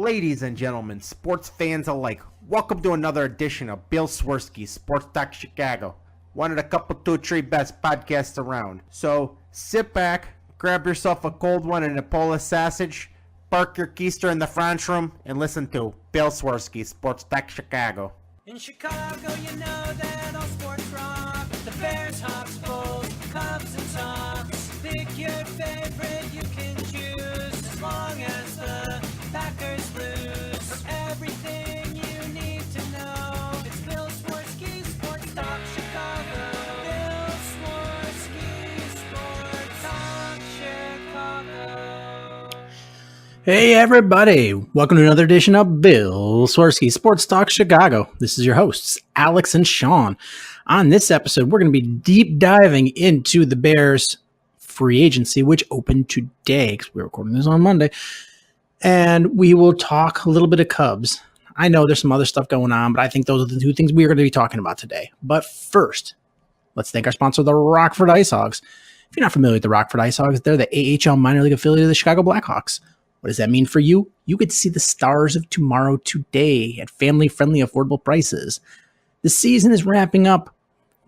Ladies and gentlemen, sports fans alike, welcome to another edition of Bill Swirsky Sports Talk Chicago, one of the couple, two, three best podcasts around. So sit back, grab yourself a cold one and a Polish sausage, park your keister in the French room, and listen to Bill Swirsky Sports Talk Chicago. In Chicago, you know that all sports rock. The Bears, Hawks, Bulls, Cubs, and Sox. Pick your favorite, you can choose. As long as the Packers lose. For everything you need to know, it's Bill Swirsky Sports Talk Chicago. Bill Swirsky Sports Talk Chicago. Hey everybody, welcome to another edition of Bill Swirsky Sports Talk Chicago. This is your hosts, Alex and Sean. On this episode, we're going to be deep diving into the Bears free agency, which opened today, because we're recording this on Monday. And we will talk a little bit of Cubs. I know there's some other stuff going on, but I think those are the two things we are going to be talking about today. But first, let's thank our sponsor, the Rockford Ice Hogs. If you're not familiar with the Rockford Ice Hogs, they're the AHL minor league affiliate of the Chicago Blackhawks. What does that mean for you? You get to see the stars of tomorrow today at family-friendly, affordable prices. The season is wrapping up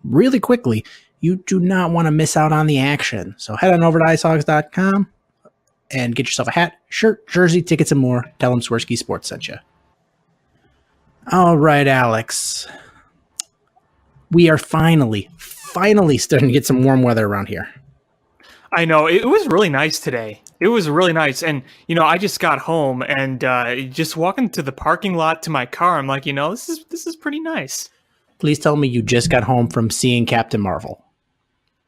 really quickly. You do not want to miss out on the action. So head on over to icehogs.com and get yourself a hat, shirt, jersey, tickets, and more. Tell them Swirsky Sports sent you. All right, Alex. We are finally starting to get some warm weather around here. I know. It was really nice today. It was really nice. And, I just got home and just walking to the parking lot to my car, I'm like, this is pretty nice. Please tell me you just got home from seeing Captain Marvel.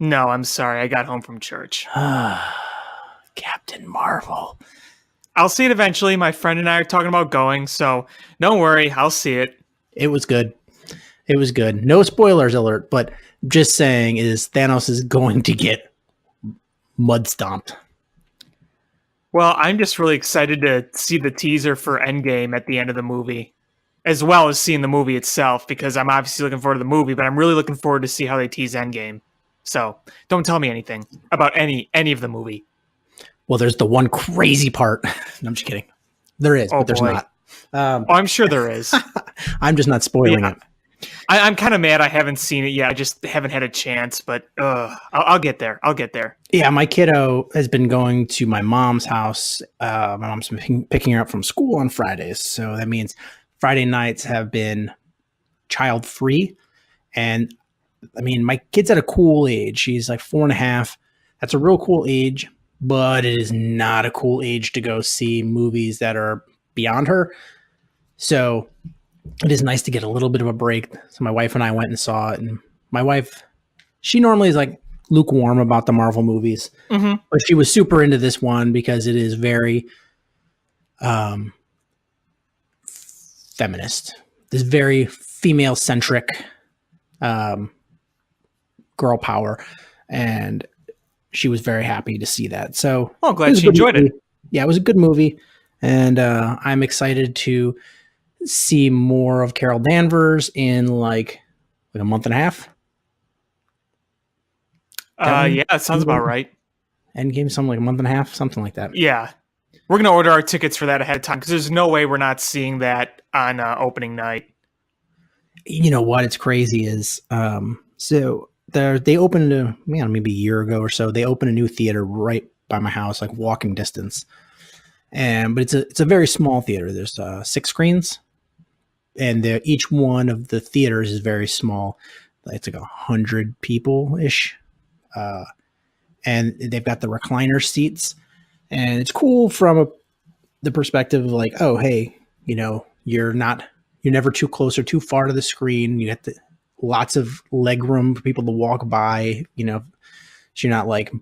No, I'm sorry. I got home from church. Captain Marvel. I'll see it eventually. My friend and I are talking about going, so don't worry. I'll see it. It was good. It was good. No spoilers alert, but just saying is Thanos is going to get mud stomped. Well, I'm just really excited to see the teaser for Endgame at the end of the movie, as well as seeing the movie itself, because I'm obviously looking forward to the movie, but I'm really looking forward to see how they tease Endgame. So don't tell me anything about any of the movie. Well, there's the one crazy part. No, I'm just kidding. There is, but there's not. I'm sure there is. I'm just not spoiling it. I'm kind of mad I haven't seen it yet. I just haven't had a chance, but I'll get there. I'll get there. Yeah, my kiddo has been going to my mom's house. My mom's been picking her up from school on Fridays. So that means Friday nights have been child-free. And, my kid's at a cool age. She's like 4.5. That's a real cool age, but it is not a cool age to go see movies that are beyond her. So it is nice to get a little bit of a break. So my wife and I went and saw it. And my wife, she normally is like lukewarm about the Marvel movies, but she was super into this one because it is very feminist. This very female-centric girl power. And she was very happy to see that. So glad she enjoyed it. Yeah, it was a good movie. And I'm excited to see more of Carol Danvers in like a month and a half. Yeah, that sounds about right. Endgame, something like a month and a half, something like that. Yeah. We're going to order our tickets for that ahead of time because there's no way we're not seeing that on opening night. You know what? It's crazy is, so they opened maybe a year ago or so. They opened a new theater right by my house, like walking distance. But it's a very small theater. There's 6 screens, and each one of the theaters is very small. It's like 100 people ish, and they've got the recliner seats, and it's cool from the perspective of like, oh hey, you're never too close or too far to the screen. You got lots of leg room for people to walk by. So you're not like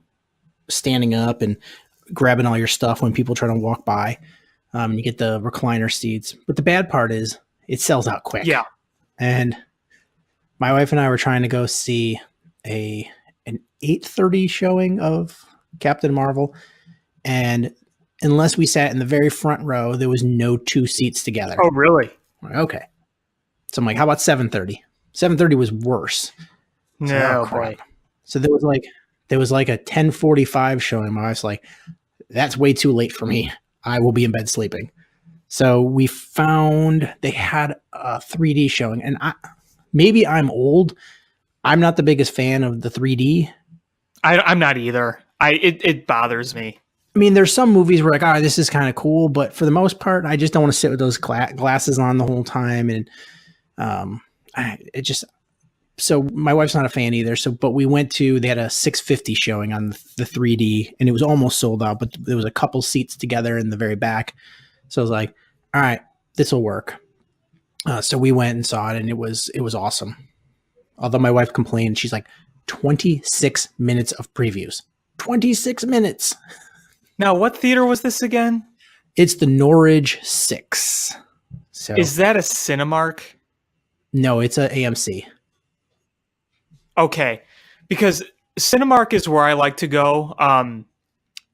standing up and grabbing all your stuff when people try to walk by. You get the recliner seats, but the bad part is it sells out quick. Yeah. And my wife and I were trying to go see an 8:30 showing of Captain Marvel, and unless we sat in the very front row, there was no 2 seats together. Oh, really? Okay. So I'm like, how about 7:30? 7:30 was worse. No, boy. So there was like a 10:45 showing. My wife's like, that's way too late for me. I will be in bed sleeping. So we found they had a 3D showing, and maybe I'm old. I'm not the biggest fan of the 3D. I'm not either. It bothers me. I mean, there's some movies where like, oh, this is kind of cool, but for the most part, I just don't want to sit with those glasses on the whole time, and it just. So my wife's not a fan either. So, but we went to, they had a 650 showing on the 3D, and it was almost sold out, but there was a couple seats together in the very back. So I was like, all right, this will work. So we went and saw it, and it was awesome. Although my wife complained, she's like, 26 minutes of previews. 26 minutes. Now, what theater was this again? It's the Norwich 6. So Is that a Cinemark? no, it's a AMC. Okay, because Cinemark is where I like to go.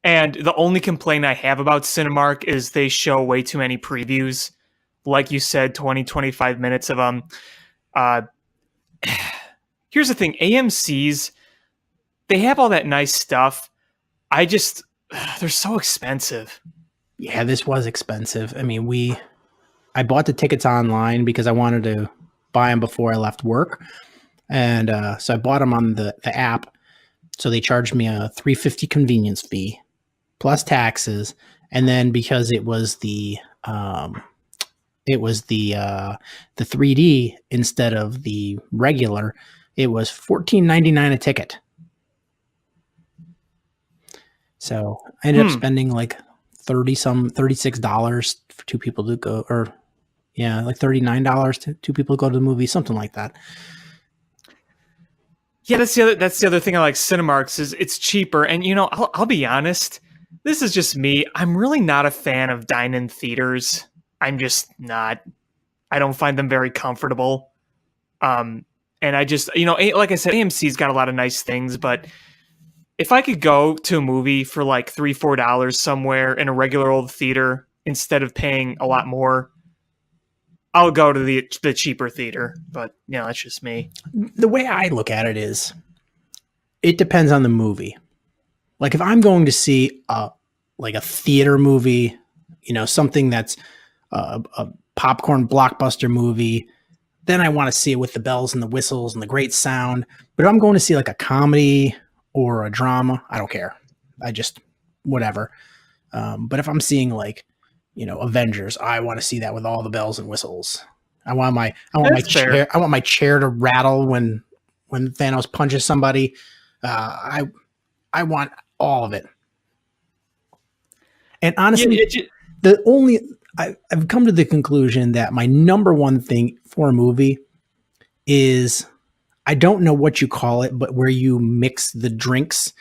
And the only complaint I have about Cinemark is they show way too many previews. Like you said, 25 minutes of them. Here's the thing, AMC's, they have all that nice stuff. They're so expensive. Yeah, this was expensive. I mean, I bought the tickets online because I wanted to buy them before I left work. And so I bought them on the app. So they charged me a $3.50 convenience fee plus taxes. And then because it was the 3D instead of the regular, it was $14.99 a ticket. So I ended up spending like $36 for two people to go, or yeah, like $39 to two people to go to the movie, something like that. Yeah, that's the other thing I like Cinemarks is it's cheaper. And you know, I'll be honest, this is just me. I'm really not a fan of dine-in theaters. I'm just not. I don't find them very comfortable. And I just, you know, like I said, AMC's got a lot of nice things, but if I could go to a movie for like $3-4 somewhere in a regular old theater instead of paying a lot more, I'll go to the cheaper theater. But you know, that's just me. The way I look at it is, it depends on the movie. Like if I'm going to see a theater movie, you know, something that's a popcorn blockbuster movie, then I want to see it with the bells and the whistles and the great sound. But if I'm going to see like a comedy or a drama, I don't care. I just, whatever. But if I'm seeing like, you know, Avengers, I want to see that with all the bells and whistles. I want my chair to rattle when Thanos punches somebody. I want all of it. And honestly, I've come to the conclusion that my number one thing for a movie is, I don't know what you call it, but where you mix the drinks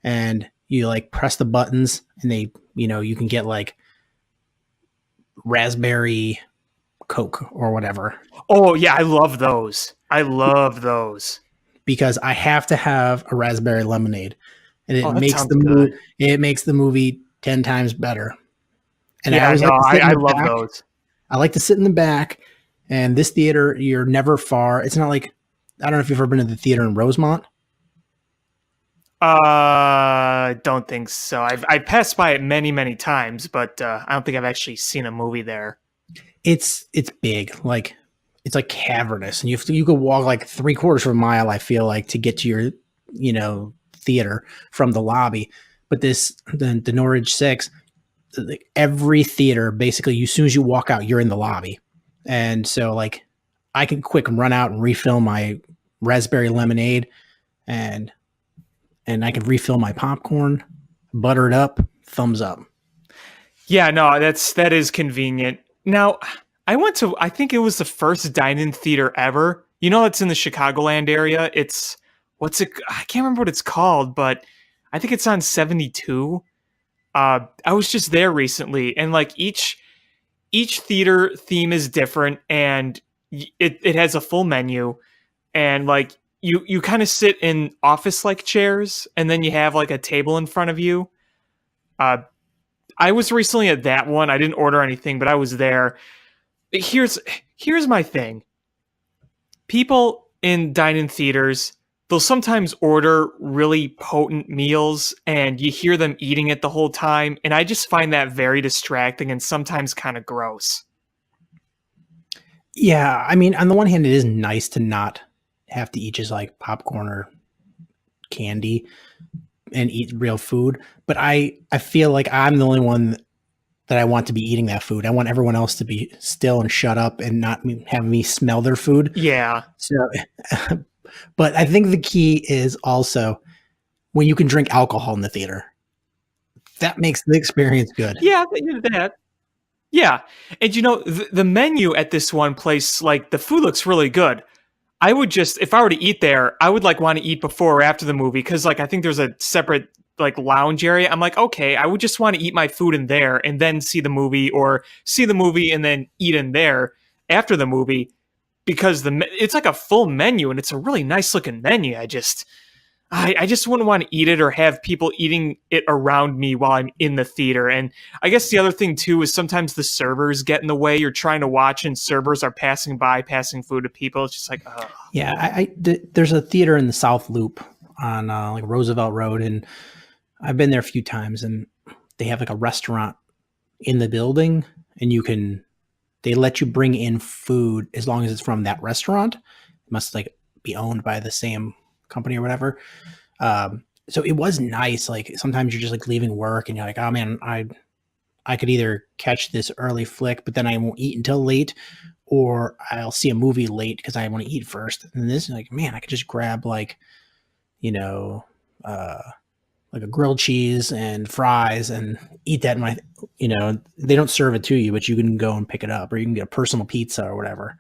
and you like press the buttons and they, you know, you can get like raspberry Coke or whatever. Oh yeah, I love those. Because I have to have a raspberry lemonade, and it makes the movie 10 times better. And yeah, I love those. I like to sit in the back, and this theater, you're never far. It's not like, I don't know if you've ever been to the theater in Rosemont. Don't think so. I've passed by it many times, but I don't think I've actually seen a movie there. It's big, like it's like cavernous, and you could walk like 3/4 of a mile, I feel like, to get to your, you know, theater from the lobby. But the Norwich 6, every theater basically, as soon as you walk out, you're in the lobby, and so like I can quick run out and refill my raspberry lemonade, and I can refill my popcorn, butter it up, thumbs up. Yeah, no, that is convenient. Now, I think it was the first dine-in theater ever. You know, it's in the Chicagoland area. I can't remember what it's called, but I think it's on 72. I was just there recently, and like each theater theme is different, and it has a full menu, and like you kind of sit in office-like chairs, and then you have like a table in front of you. I was recently at that one. I didn't order anything, but I was there. Here's my thing. People in dine-in theaters, they'll sometimes order really potent meals and you hear them eating it the whole time. And I just find that very distracting and sometimes kind of gross. Yeah, I mean, on the one hand, it is nice to not have to eat just like popcorn or candy and eat real food. But I feel like I'm the only one that I want to be eating that food. I want everyone else to be still and shut up and not have me smell their food. Yeah. So, but I think the key is also when you can drink alcohol in the theater. That makes the experience good. Yeah, that. Yeah. And the menu at this one place, like the food looks really good. I would just, if I were to eat there, I would like want to eat before or after the movie. Cause like, I think there's a separate like lounge area. I'm like, okay, I would just want to eat my food in there and then see the movie, or see the movie and then eat in there after the movie, because it's like a full menu and it's a really nice looking menu. I just wouldn't want to eat it or have people eating it around me while I'm in the theater. And I guess the other thing too is sometimes the servers get in the way. You're trying to watch and servers are passing food to people. It's just like, oh. Yeah, there's a theater in the South Loop on like Roosevelt Road, and I've been there a few times, and they have like a restaurant in the building, and they let you bring in food as long as it's from that restaurant. It must like be owned by the same company or whatever. So it was nice. Like sometimes you're just like leaving work and you're like, oh man, I could either catch this early flick, but then I won't eat until late, or I'll see a movie late because I want to eat first. And this is like, man, I could just grab like, like a grilled cheese and fries and eat that in they don't serve it to you, but you can go and pick it up, or you can get a personal pizza or whatever.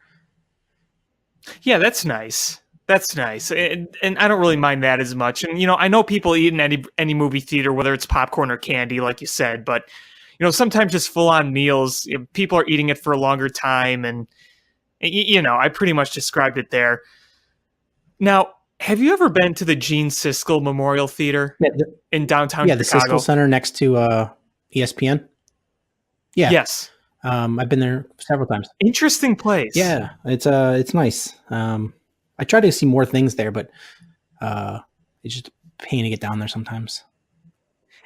Yeah, that's nice. That's nice. And I don't really mind that as much. And, I know people eat in any movie theater, whether it's popcorn or candy, like you said, but, sometimes just full on meals, people are eating it for a longer time. And, I pretty much described it there. Now, have you ever been to the Gene Siskel Memorial Theater in downtown Chicago? The Siskel Center next to ESPN. Yeah. Yes. I've been there several times. Interesting place. Yeah, it's nice. I try to see more things there, but it's just a pain to get down there sometimes.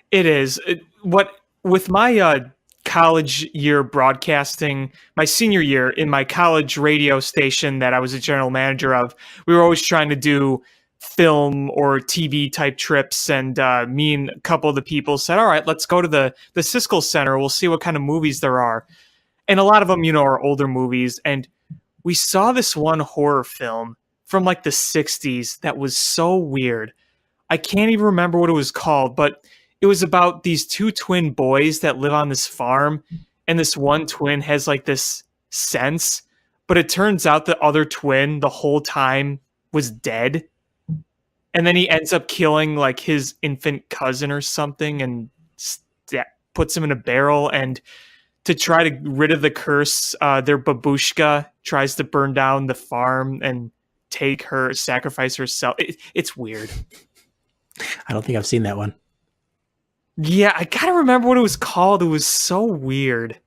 It is. With my college year broadcasting, my senior year in my college radio station that I was a general manager of, we were always trying to do film or TV type trips, and me and a couple of the people said, all right, let's go to the Siskel Center. We'll see what kind of movies there are. And a lot of them, are older movies. And we saw this one horror film from like the 60s that was so weird. I can't even remember what it was called, but it was about these two twin boys that live on this farm, and this one twin has like this sense, but it turns out the other twin the whole time was dead. And then he ends up killing like his infant cousin or something and puts him in a barrel. And to try to rid of the curse, their babushka tries to burn down the farm and sacrifice herself. It's weird. I don't think I've seen that one. Yeah, I gotta remember what it was called. It was so weird.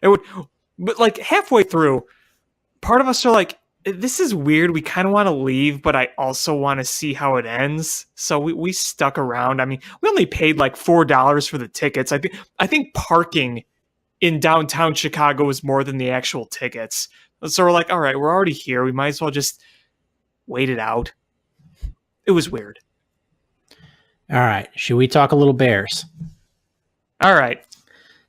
But like halfway through, part of us are like, this is weird. We kind of want to leave, but I also want to see how it ends. So we stuck around. I mean, we only paid like $4 for the tickets. I think parking in downtown Chicago was more than the actual tickets. So we're like, all right, we're already here. We might as well just wait it out. It was weird. All right. Should we talk a little Bears? All right.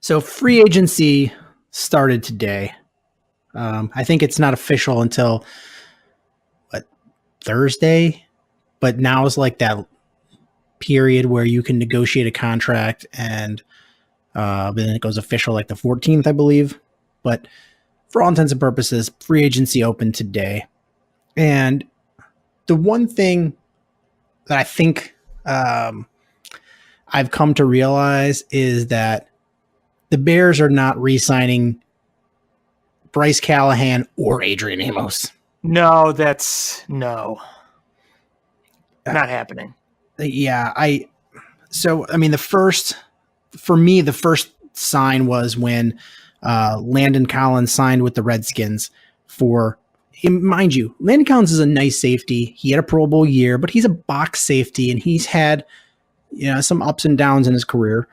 So free agency started today. I think it's not official until Thursday, but now is like that period where you can negotiate a contract, and then it goes official like the 14th, I believe. But for all intents and purposes, free agency opened today. And the one thing that I think I've come to realize is that the Bears are not re-signing Bryce Callahan or Adrian Amos. No, not happening. Yeah, the first sign was when Landon Collins signed with the Redskins for mind you, Landon Collins is a nice safety. He had a Pro Bowl year, but he's a box safety, and he's had some ups and downs in his career.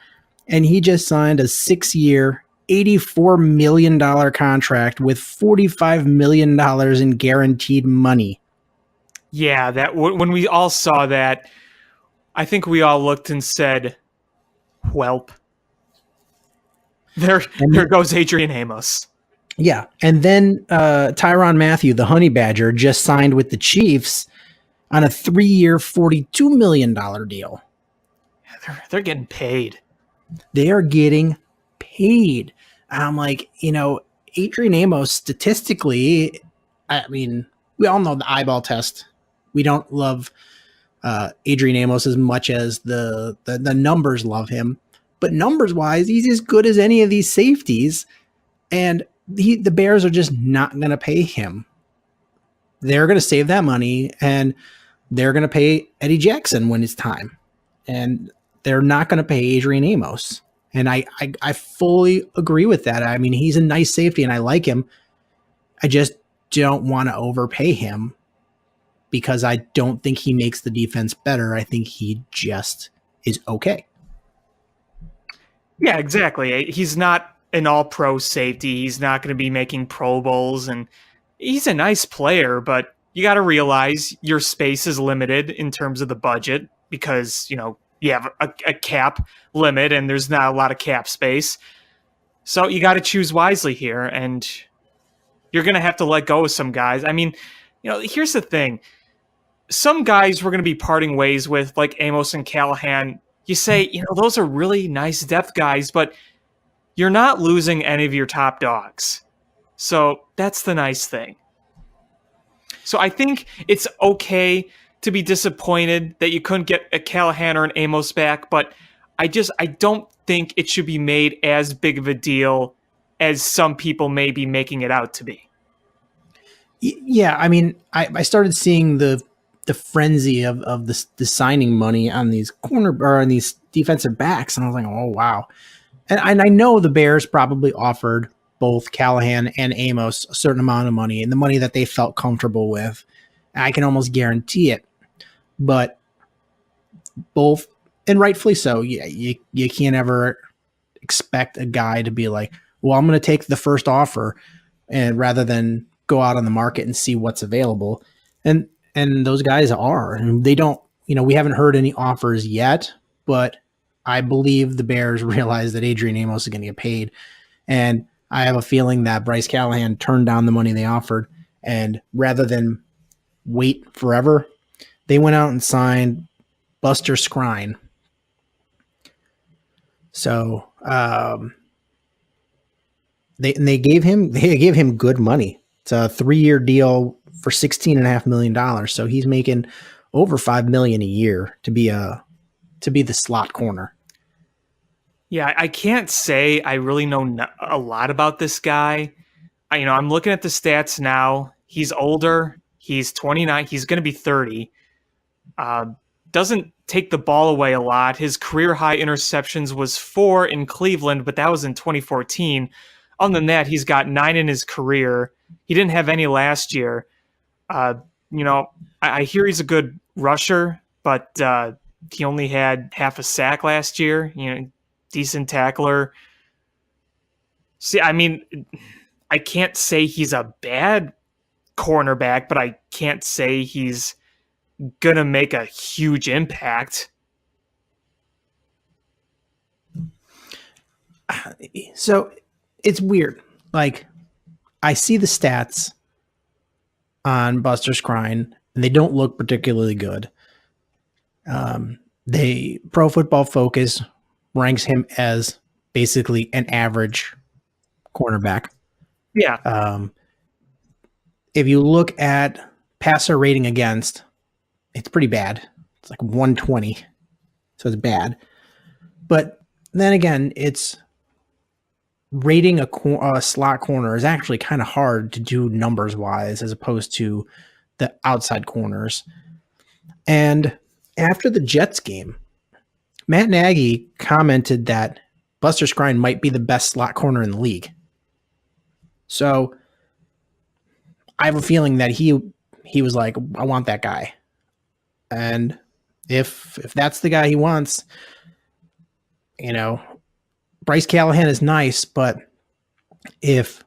And he just signed a 6-year, $84 million contract with $45 million in guaranteed money. Yeah, that when we all saw that, I think we all looked and said, "Welp, there goes Adrian Amos." Yeah, and then Tyrann Mathieu, the Honey Badger, just signed with the Chiefs on a 3-year, $42 million deal. They're getting paid. They are getting paid. I'm like, Adrian Amos, statistically, I mean, we all know the eyeball test. We don't love Adrian Amos as much as the numbers love him. But numbers-wise, he's as good as any of these safeties. And the Bears are just not going to pay him. They're going to save that money, and they're going to pay Eddie Jackson when it's time. And they're not going to pay Adrian Amos. And I fully agree with that. I mean, he's a nice safety, and I like him. I just don't want to overpay him because I don't think he makes the defense better. I think he just is okay. Yeah, exactly. He's not an all-pro safety. He's not going to be making Pro Bowls, and he's a nice player, but you got to realize your space is limited in terms of the budget because, you have a cap limit and there's not a lot of cap space. So you got to choose wisely here, and you're going to have to let go of some guys. I mean, here's the thing. Some guys we're going to be parting ways with, like Amos and Callahan. You say, those are really nice depth guys, but you're not losing any of your top dogs. So that's the nice thing. So I think it's okay to be disappointed that you couldn't get a Callahan or an Amos back, but I don't think it should be made as big of a deal as some people may be making it out to be. Yeah, I mean, I started seeing the frenzy of the signing money on these on these defensive backs, and I was like, oh wow. And I know the Bears probably offered both Callahan and Amos a certain amount of money, and the money that they felt comfortable with. I can almost guarantee it. But both, and rightfully so, you can't ever expect a guy to be like, well, I'm going to take the first offer, and rather than go out on the market and see what's available. And those guys are, and they don't, we haven't heard any offers yet, but I believe the Bears realize that Adrian Amos is going to get paid. And I have a feeling that Bryce Callahan turned down the money they offered, and rather than wait forever, they went out and signed Buster Skrine. So they gave him good money. It's a 3-year deal for $16.5 million. So he's making over $5 million a year to be the slot corner. Yeah, I can't say I really know a lot about this guy. I'm looking at the stats now. He's older. He's 29. He's going to be 30. Doesn't take the ball away a lot. His career high interceptions was 4 in Cleveland, but that was in 2014. Other than that, he's got 9 in his career. He didn't have any last year. I hear he's a good rusher, but he only had half a sack last year. Decent tackler. See, I mean, I can't say he's a bad cornerback, but I can't say he's gonna make a huge impact. So it's weird. Like, I see the stats on Buster Skrine, and they don't look particularly good. Pro Football Focus ranks him as basically an average cornerback. Yeah. If you look at passer rating against, it's pretty bad. It's like 120. So it's bad. But then again, it's rating a slot corner is actually kind of hard to do numbers wise as opposed to the outside corners. And after the Jets game, Matt Nagy commented that Buster Skrine might be the best slot corner in the league. So I have a feeling that he was like, I want that guy. And if that's the guy he wants, Bryce Callahan is nice, but if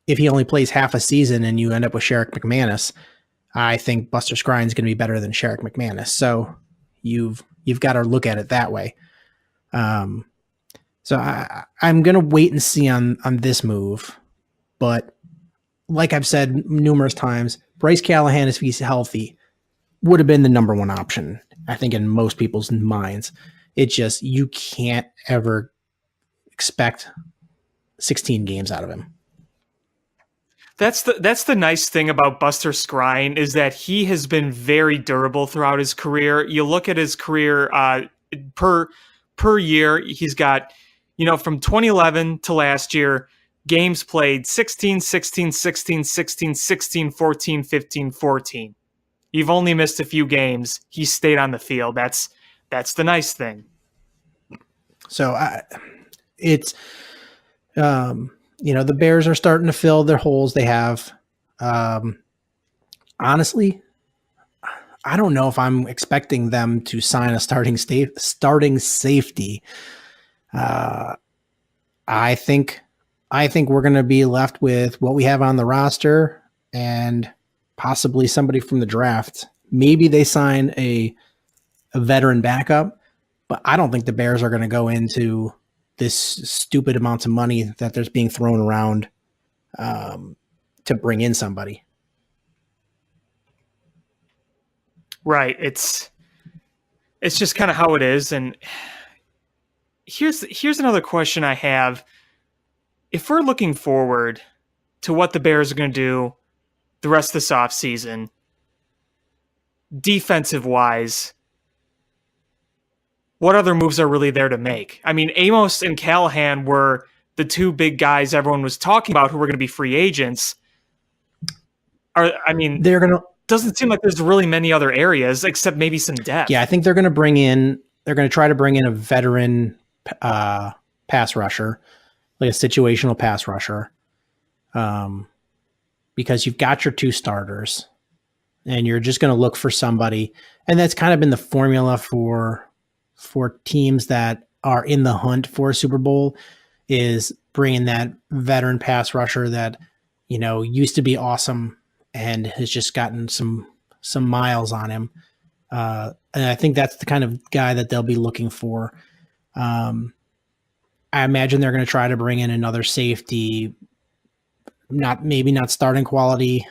he only plays half a season and you end up with Sherrick McManus, I think Buster Skrine's going to be better than Sherrick McManus. So you've got to look at it that way. So I'm going to wait and see on this move. But like I've said numerous times, Bryce Callahan, if he's healthy, would have been the number one option, I think, in most people's minds. It's just you can't ever expect 16 games out of him. That's the nice thing about Buster Skrine is that he has been very durable throughout his career. You look at his career per year, he's got, from 2011 to last year, games played 16, 16, 16, 16, 16, 14, 15, 14. You've only missed a few games. He stayed on the field. That's the nice thing. So it's the Bears are starting to fill their holes they have. Honestly, I don't know if I'm expecting them to sign a starting safety. I think we're going to be left with what we have on the roster and possibly somebody from the draft. Maybe they sign a veteran backup, but I don't think the Bears are going to go into this stupid amounts of money that there's being thrown around to bring in somebody. Right. It's just kind of how it is. And here's another question I have. If we're looking forward to what the Bears are going to do the rest of this offseason, defensive-wise, what other moves are really there to make? I mean, Amos and Callahan were the two big guys everyone was talking about who were going to be free agents. They're going to... Doesn't seem like there's really many other areas except maybe some depth. Yeah, I think they're going to try to bring in a veteran pass rusher, like a situational pass rusher, because you've got your two starters and you're just going to look for somebody. And that's kind of been the formula for teams that are in the hunt for a Super Bowl, is bringing that veteran pass rusher that, used to be awesome and has just gotten some miles on him. And I think that's the kind of guy that they'll be looking for. I imagine they're going to try to bring in another safety, maybe not starting quality,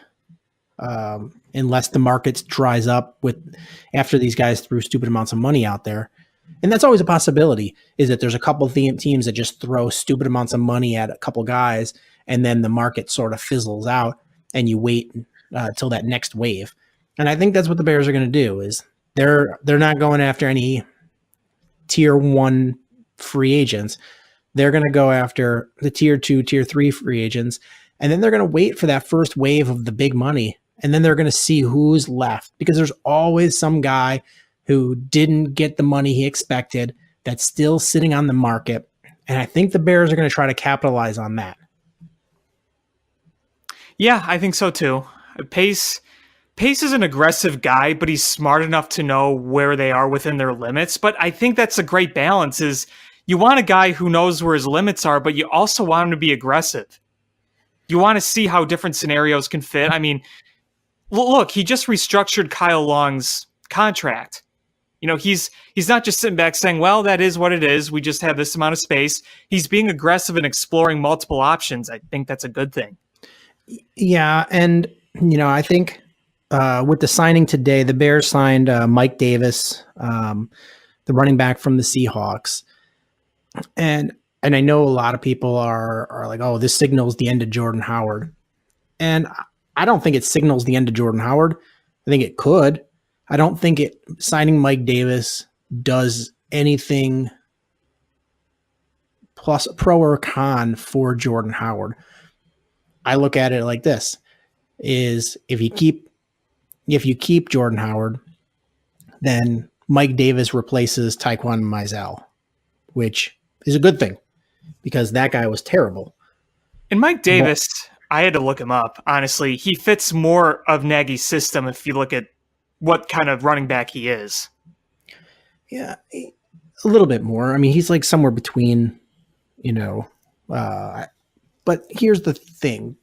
unless the market dries up after these guys threw stupid amounts of money out there. And that's always a possibility, is that there's a couple of teams that just throw stupid amounts of money at a couple guys, and then the market sort of fizzles out and you wait till that next wave. And I think that's what the Bears are going to do, is they're not going after any tier 1 free agents. They're going to go after the tier 2, tier 3 free agents, and then they're going to wait for that first wave of the big money, and then they're going to see who's left, because there's always some guy who didn't get the money he expected that's still sitting on the market. And I think the Bears are going to try to capitalize on that. Yeah, I think so too. Pace is an aggressive guy, but he's smart enough to know where they are within their limits. But I think that's a great balance, is you want a guy who knows where his limits are, but you also want him to be aggressive. You want to see how different scenarios can fit. I mean, look, he just restructured Kyle Long's contract. He's not just sitting back saying, well, that is what it is. We just have this amount of space. He's being aggressive and exploring multiple options. I think that's a good thing. Yeah, and I think with the signing today, the Bears signed Mike Davis, the running back from the Seahawks, and I know a lot of people are like, oh, this signals the end of Jordan Howard, and I don't think it signals the end of Jordan Howard. I think it could. I don't think signing Mike Davis does anything plus pro or con for Jordan Howard. I look at it like this, is if you keep Jordan Howard, then Mike Davis replaces Taquan Mizell, which is a good thing, because that guy was terrible. And Mike Davis, I had to look him up. Honestly, he fits more of Nagy's system if you look at what kind of running back he is. Yeah, a little bit more. I mean, he's like somewhere between, but here's the thing.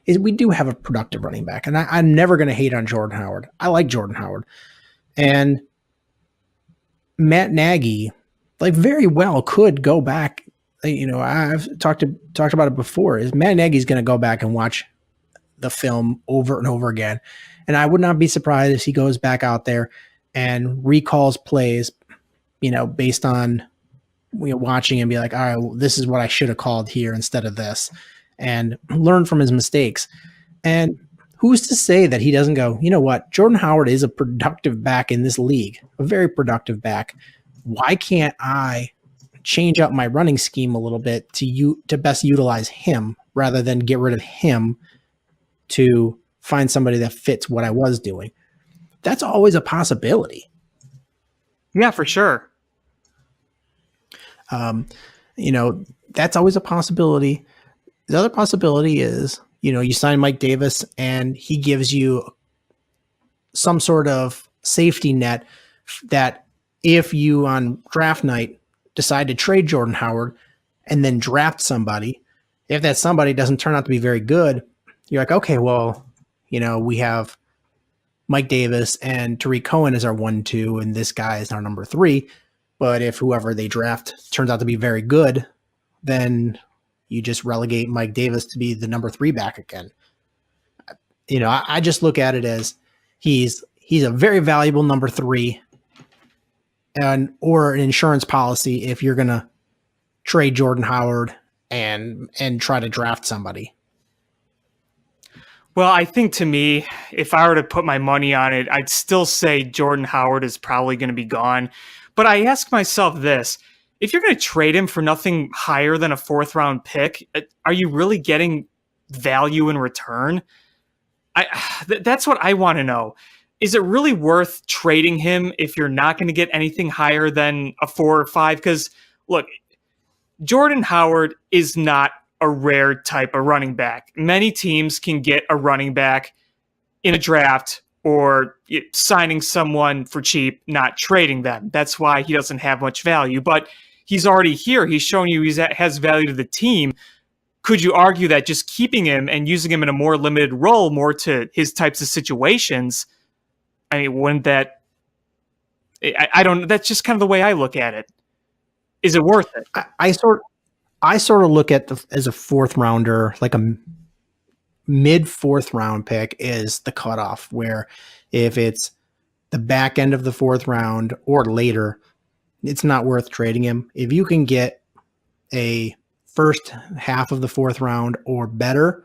Is we do have a productive running back, and I'm never going to hate on Jordan Howard. I like Jordan Howard, and Matt Nagy, like, very well could go back. I've talked about it before. Is Matt Nagy's going to go back and watch the film over and over again, and I would not be surprised if he goes back out there and recalls plays, based on watching and be like, all right, well, this is what I should have called here instead of this, and learn from his mistakes. And who's to say that he doesn't go, you know what, Jordan Howard is a productive back in this league, a very productive back. Why can't I change up my running scheme a little bit to best utilize him rather than get rid of him to find somebody that fits what I was doing? That's always a possibility. Yeah, for sure. That's always a possibility. The other possibility is, you sign Mike Davis and he gives you some sort of safety net that if you on draft night decide to trade Jordan Howard and then draft somebody, if that somebody doesn't turn out to be very good, you're like, okay, well, we have Mike Davis and Tariq Cohen as our 1-2, and this guy is our number 3. But if whoever they draft turns out to be very good, then you just relegate Mike Davis to be the number 3 back again. I just look at it as he's a very valuable number 3 or an insurance policy if you're going to trade Jordan Howard and try to draft somebody. Well, I think to me, if I were to put my money on it, I'd still say Jordan Howard is probably going to be gone. But I ask myself this: if you're going to trade him for nothing higher than a 4th round pick, are you really getting value in return? That's what I want to know. Is it really worth trading him if you're not going to get anything higher than a 4 or 5? Because look, Jordan Howard is not a rare type of running back. Many teams can get a running back in a draft or signing someone for cheap, not trading them. That's why he doesn't have much value. But he's already here. He's shown you has value to the team. Could you argue that just keeping him and using him in a more limited role, more to his types of situations, I mean, wouldn't that... I don't... That's just kind of the way I look at it. Is it worth it? I sort of look at as a 4th rounder, like a mid 4th round pick is the cutoff, where if it's the back end of the 4th round or later, it's not worth trading him. If you can get a first half of the 4th round or better,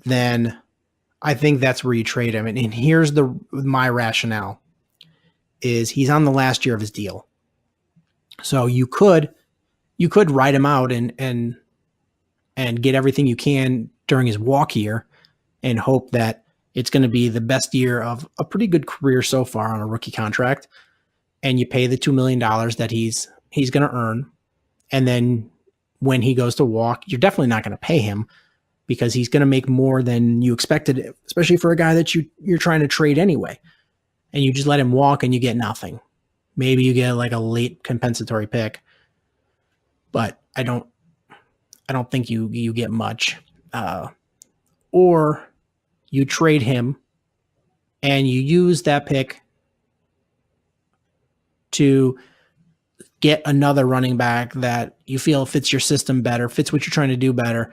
then I think that's where you trade him. And here's my rationale is he's on the last year of his deal. So you could write him out and get everything you can during his walk year and hope that it's going to be the best year of a pretty good career so far on a rookie contract. And you pay the $2 million that he's going to earn. And then when he goes to walk, you're definitely not going to pay him because he's going to make more than you expected, especially for a guy that you're trying to trade anyway. And you just let him walk and you get nothing. Maybe you get like a late compensatory pick, but I don't think you get much. Or you trade him and you use that pick to get another running back that you feel fits your system better, fits what you're trying to do better,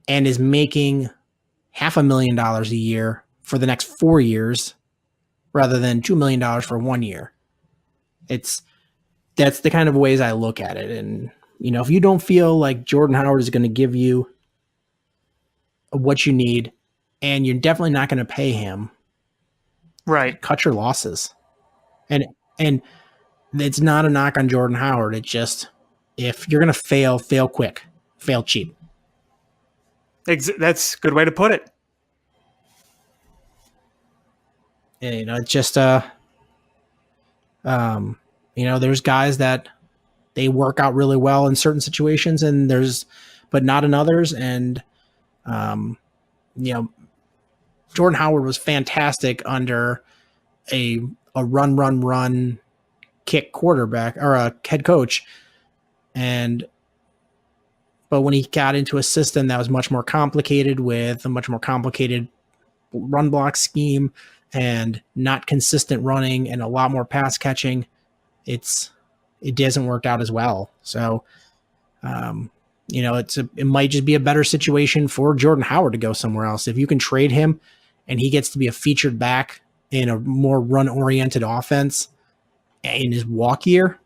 and is making $500,000 a year for the next 4 years rather than $2 million for 1 year. That's the kind of ways I look at it. And, if you don't feel like Jordan Howard is going to give you what you need, and you're definitely not going to pay him, right? Cut your losses. And it's not a knock on Jordan Howard. It's just, if you're going to fail quick, fail cheap. That's a good way to put it. And, it's just, there's guys that they work out really well in certain situations but not in others. And You know, Jordan Howard was fantastic under a run kick quarterback or a head coach. But when he got into a system that was much more complicated with a much more complicated run block scheme and not consistent running and a lot more pass catching, it doesn't work out as well. So, it might just be a better situation for Jordan Howard to go somewhere else. If you can trade him and he gets to be a featured back in a more run-oriented offense in his walk year,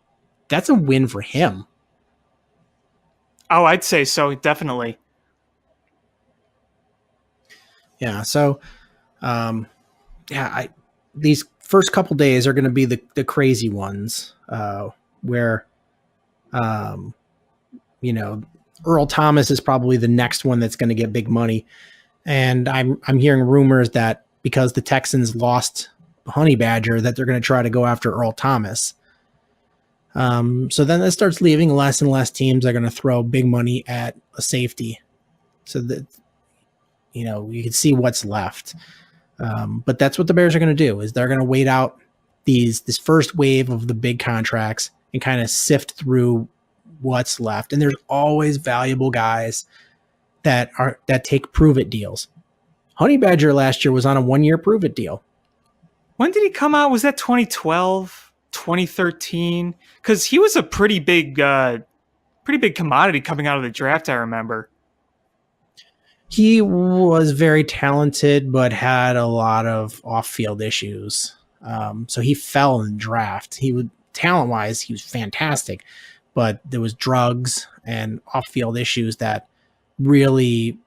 that's a win for him. Oh, I'd say so, definitely. Yeah, so, these first couple days are going to be the crazy ones, where, Earl Thomas is probably the next one that's going to get big money. And I'm hearing rumors that because the Texans lost Honey Badger, that they're going to try to go after Earl Thomas. So then that starts leaving less and less teams are going to throw big money at a safety. So that, you can see what's left. But that's what the Bears are going to do, is they're going to wait out this first wave of the big contracts and kind of sift through what's left. And there's always valuable guys that take prove it deals. Honey Badger last year was on a 1-year prove it deal. When did he come out? Was that 2012, 2013? Because he was a pretty big commodity coming out of the draft, I remember. He was very talented, but had a lot of off-field issues. So he fell in the draft. Talent-wise, he was fantastic, but there was drugs and off-field issues that really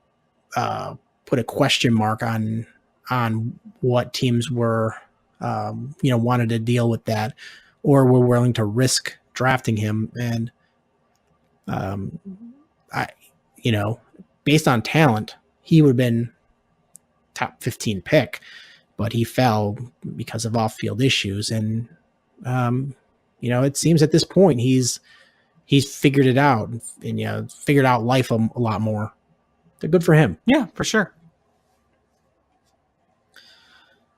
put a question mark on what teams were, wanted to deal with that, or were willing to risk drafting him. And based on talent, he would have been top 15 pick, but he fell because of off-field issues. And it seems at this point he's figured it out and figured out life a lot more. They're good for him. Yeah, for sure.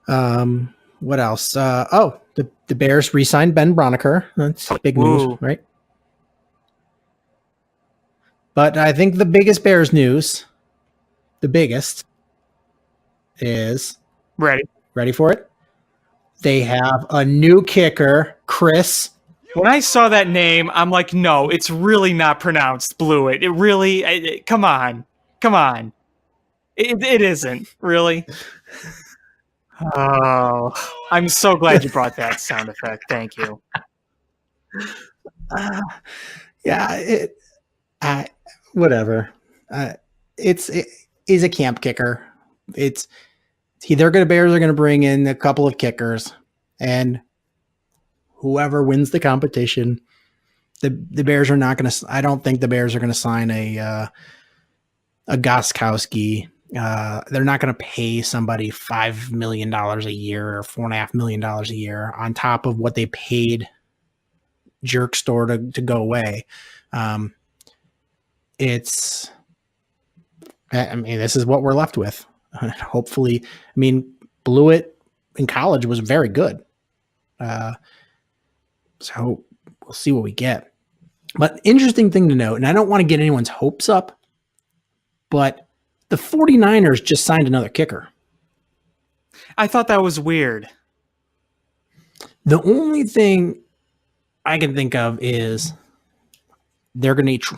What else? The Bears re-signed Ben Broniker. That's big news, right? But I think the biggest Bears news, is ready for it. They have a new kicker, Chris. When I saw that name, I'm like, no, it's really not pronounced Blewett. It really, come on. It isn't, really. Oh, I'm so glad you brought that sound effect. Thank you. Whatever. He's a camp kicker. Bears are going to bring in a couple of kickers, and whoever wins the competition, the Bears are not going to. I don't think the Bears are going to sign a Gostkowski. They're not going to pay somebody $5 million a year or $4.5 million a year on top of what they paid Jerk Store to go away. This is what we're left with. Hopefully, Blewett in college was very good. So we'll see what we get. But interesting thing to note, and I don't want to get anyone's hopes up, but the 49ers just signed another kicker. I thought that was weird. The only thing I can think of is they're going to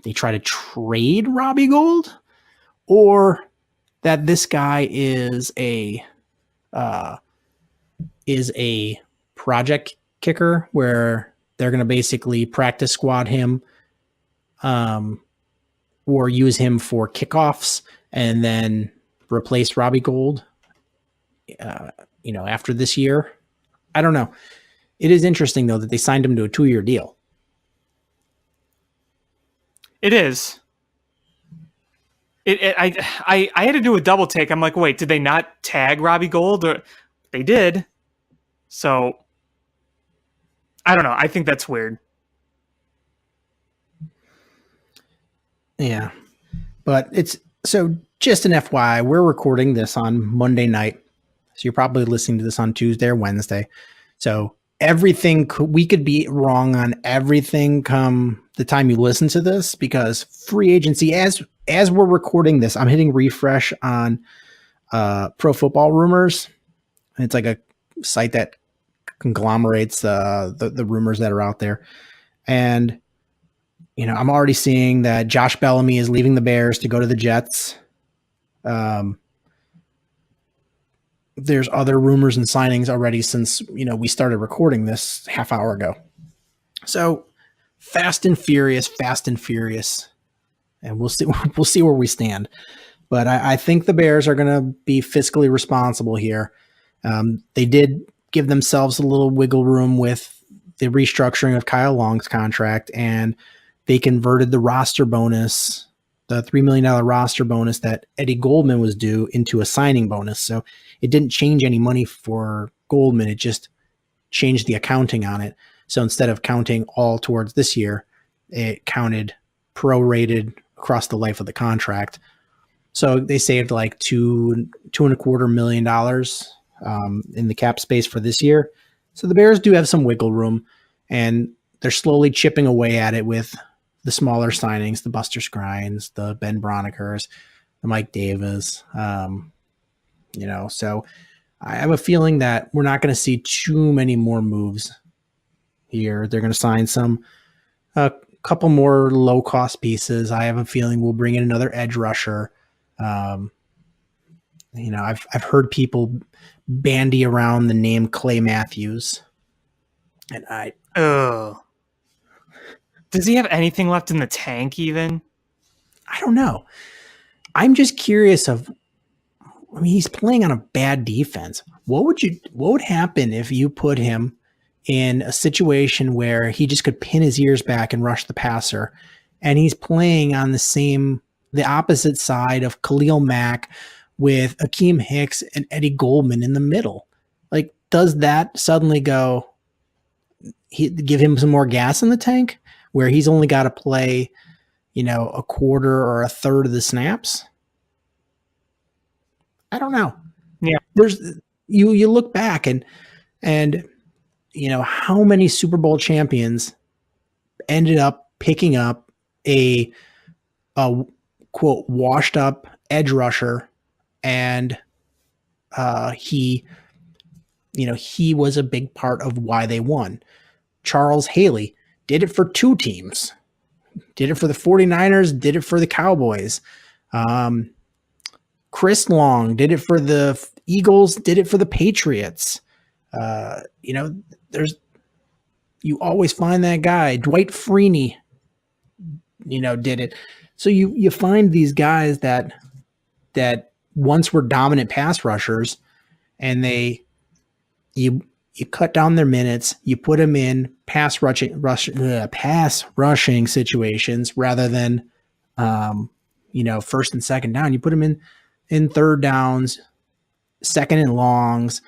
they try to trade Robbie Gould, or that this guy is a project kicker where they're going to basically practice squad him, or use him for kickoffs and then replace Robbie Gould, after this year. I don't know. It is interesting, though, that they signed him to a 2-year deal. It is. I had to do a double take. I'm like, wait, did they not tag Robbie Gould? Or they did. So I don't know. I think that's weird. Yeah. But just an FYI, we're recording this on Monday night. So you're probably listening to this on Tuesday or Wednesday. So we could be wrong on everything come the time you listen to this, because free agency, as we're recording this, I'm hitting refresh on Pro Football Rumors. It's like a site that conglomerates the rumors that are out there. And, I'm already seeing that Josh Bellamy is leaving the Bears to go to the Jets. There's other rumors and signings already since, we started recording this half hour ago. So fast and furious. And we'll see where we stand. But I think the Bears are going to be fiscally responsible here. They did give themselves a little wiggle room with the restructuring of Kyle Long's contract, and they converted the roster bonus, the $3 million roster bonus that Eddie Goldman was due, into a signing bonus. So it didn't change any money for Goldman. It just changed the accounting on it. So instead of counting all towards this year, it counted prorated across the life of the contract. So they saved like $2.25 million in the cap space for this year. So the Bears do have some wiggle room, and they're slowly chipping away at it with the smaller signings, the Buster Skrines, the Ben Bronikers, the Mike Davis. So I have a feeling that we're not going to see too many more moves here. They're going to sign a couple more low cost pieces. I have a feeling we'll bring in another edge rusher. I've heard people bandy around the name Clay Matthews, and does he have anything left in the tank even? I don't know. I'm just curious he's playing on a bad defense. What would happen if you put him in a situation where he just could pin his ears back and rush the passer, and he's playing on the opposite side of Khalil Mack with Akeem Hicks and Eddie Goldman in the middle? Like, does that suddenly give him some more gas in the tank, where he's only got to play, a quarter or a third of the snaps? I don't know. Yeah. You look back and how many Super Bowl champions ended up picking up a quote washed up edge rusher, and he was a big part of why they won. Charles Haley did it for two teams. Did it for the 49ers, did it for the Cowboys. Chris Long did it for the Eagles, did it for the Patriots. You always find that guy. Dwight Freeney, did it. So you find these guys that once were dominant pass rushers, and you cut down their minutes, you put them in pass rushing situations rather than first and second down. You put them in third downs, second and longs,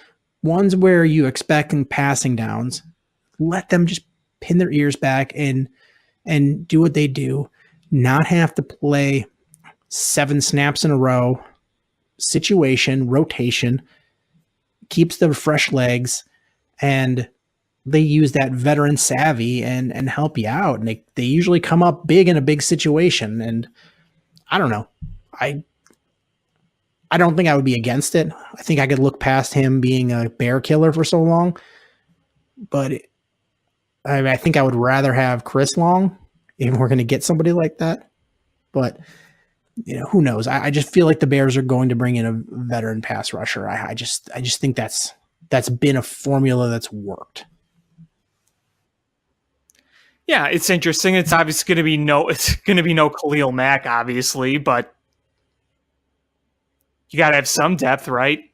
ones where you expect passing downs. Let them just pin their ears back and do what they do. Not have to play 7 snaps in a row. Situation, rotation, keeps them fresh legs, and they use that veteran savvy and help you out. And they usually come up big in a big situation. And I don't know. I don't think I would be against it. I think I could look past him being a bear killer for so long. But I think I would rather have Chris Long if we're going to get somebody like that. But, who knows? I just feel like the Bears are going to bring in a veteran pass rusher. I just think that's been a formula that's worked. Yeah, it's interesting. It's obviously going to be no Khalil Mack, obviously, but you got to have some depth, right?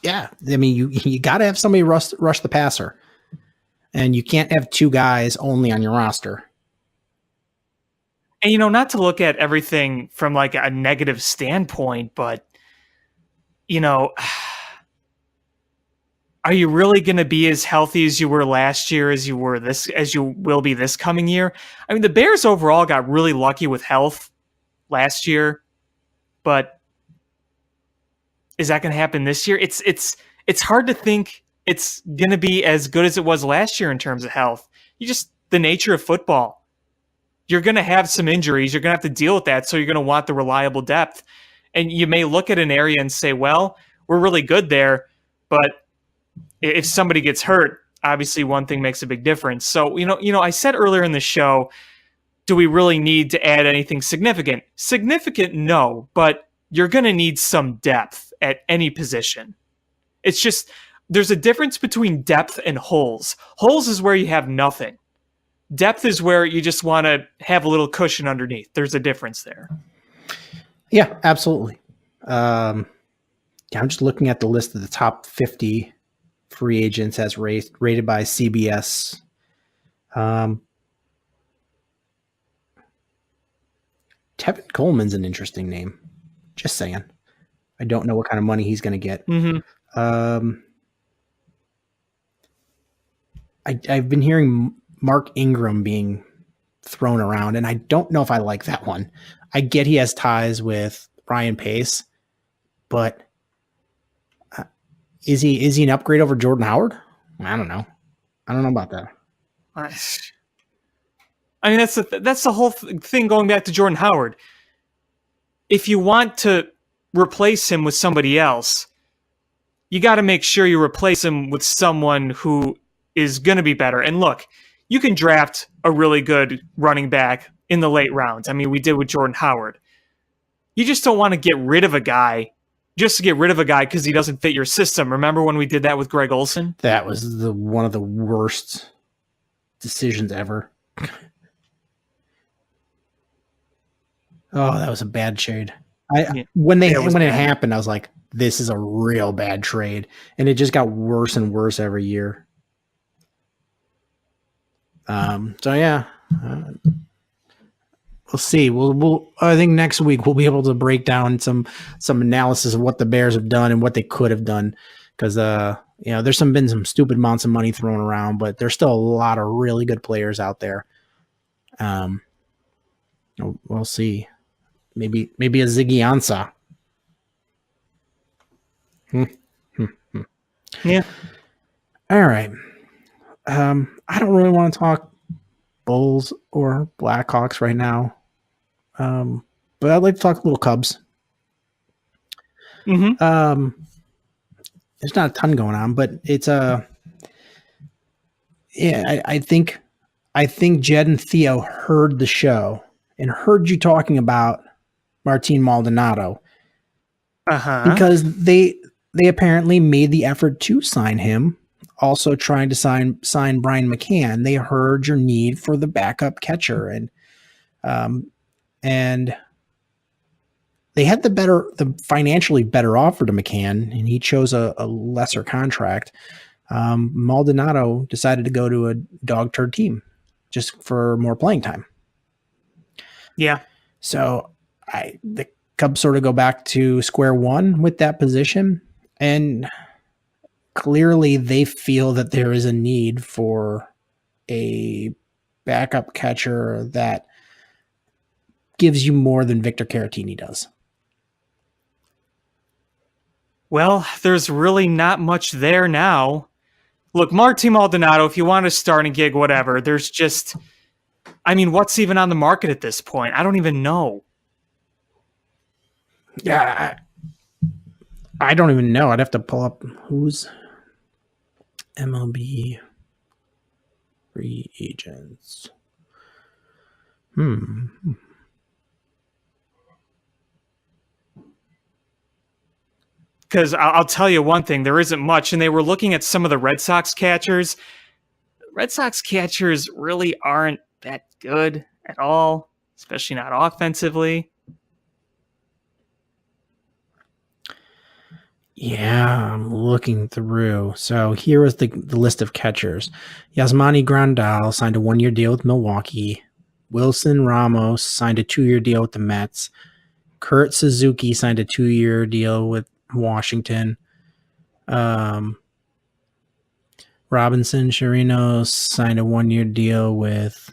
Yeah, I mean, you got to have somebody rush the passer, and you can't have 2 guys only on your roster. And, not to look at everything from like a negative standpoint, but, are you really going to be as healthy as you were last year, as you will be this coming year? I mean, the Bears overall got really lucky with health last year, but Is that going to happen this year? It's hard to think it's going to be as good as it was last year in terms of health. The nature of football. You're going to have some injuries. You're going to have to deal with that. So you're going to want the reliable depth. And you may look at an area and say, well, we're really good there. But if somebody gets hurt, obviously one thing makes a big difference. So, I said earlier in the show, do we really need to add anything significant? Significant, no, but you're going to need some depth at any position. It's just, there's a difference between depth and holes. Holes is where you have nothing. Depth is where you just want to have a little cushion underneath. There's a difference there. Yeah, absolutely. I'm just looking at the list of the top 50 free agents as rated by CBS. Tevin Coleman's an interesting name. Just saying. I don't know what kind of money he's going to get. Mm-hmm. I've been hearing Mark Ingram being thrown around, and I don't know if I like that one. I get he has ties with Ryan Pace, but is he an upgrade over Jordan Howard? I don't know. I don't know about that. I mean, that's the whole thing going back to Jordan Howard. If you want to replace him with somebody else, you got to make sure you replace him with someone who is going to be better. And look, you can draft a really good running back in the late rounds. I mean, we did with Jordan Howard. You just don't want to get rid of a guy just to get rid of a guy because he doesn't fit your system. Remember when we did that with Greg Olsen? That was one of the worst decisions ever. Oh, that was a bad trade. When it happened, I was like, this is a real bad trade. And it just got worse and worse every year. So yeah, we'll see. I think next week we'll be able to break down some analysis of what the Bears have done and what they could have done. Cause, there's been some stupid amounts of money thrown around, but there's still a lot of really good players out there. We'll see. Maybe a Ziggy Ansah. Yeah. All right. I don't really want to talk Bulls or Blackhawks right now. But I'd like to talk a little Cubs. Mm-hmm. There's not a ton going on, but it's I think Jed and Theo heard the show and heard you talking about Martin Maldonado. Because they apparently made the effort to sign him. Also trying to sign Brian McCann. They heard your need for the backup catcher, and they had the financially better offer to McCann, and he chose a lesser contract. Maldonado decided to go to a dog turd team just for more playing time. Yeah. So the Cubs sort of go back to square one with that position, and clearly they feel that there is a need for a backup catcher that gives you more than Victor Caratini does. Well, there's really not much there now. Look, Martin Maldonado, if you want to start a gig, whatever, there's just, what's even on the market at this point? I don't even know. Yeah, I don't even know. I'd have to pull up who's MLB free agents. Because I'll tell you one thing, there isn't much, and they were looking at some of the Red Sox catchers. Red Sox catchers really aren't that good at all, especially not offensively. Yeah, I'm looking through. So here was the list of catchers. Yasmani Grandal signed a 1-year deal with Milwaukee. Wilson Ramos signed a 2-year deal with the Mets. Kurt Suzuki signed a 2-year deal with Washington. Robinson Chirinos signed a 1-year deal with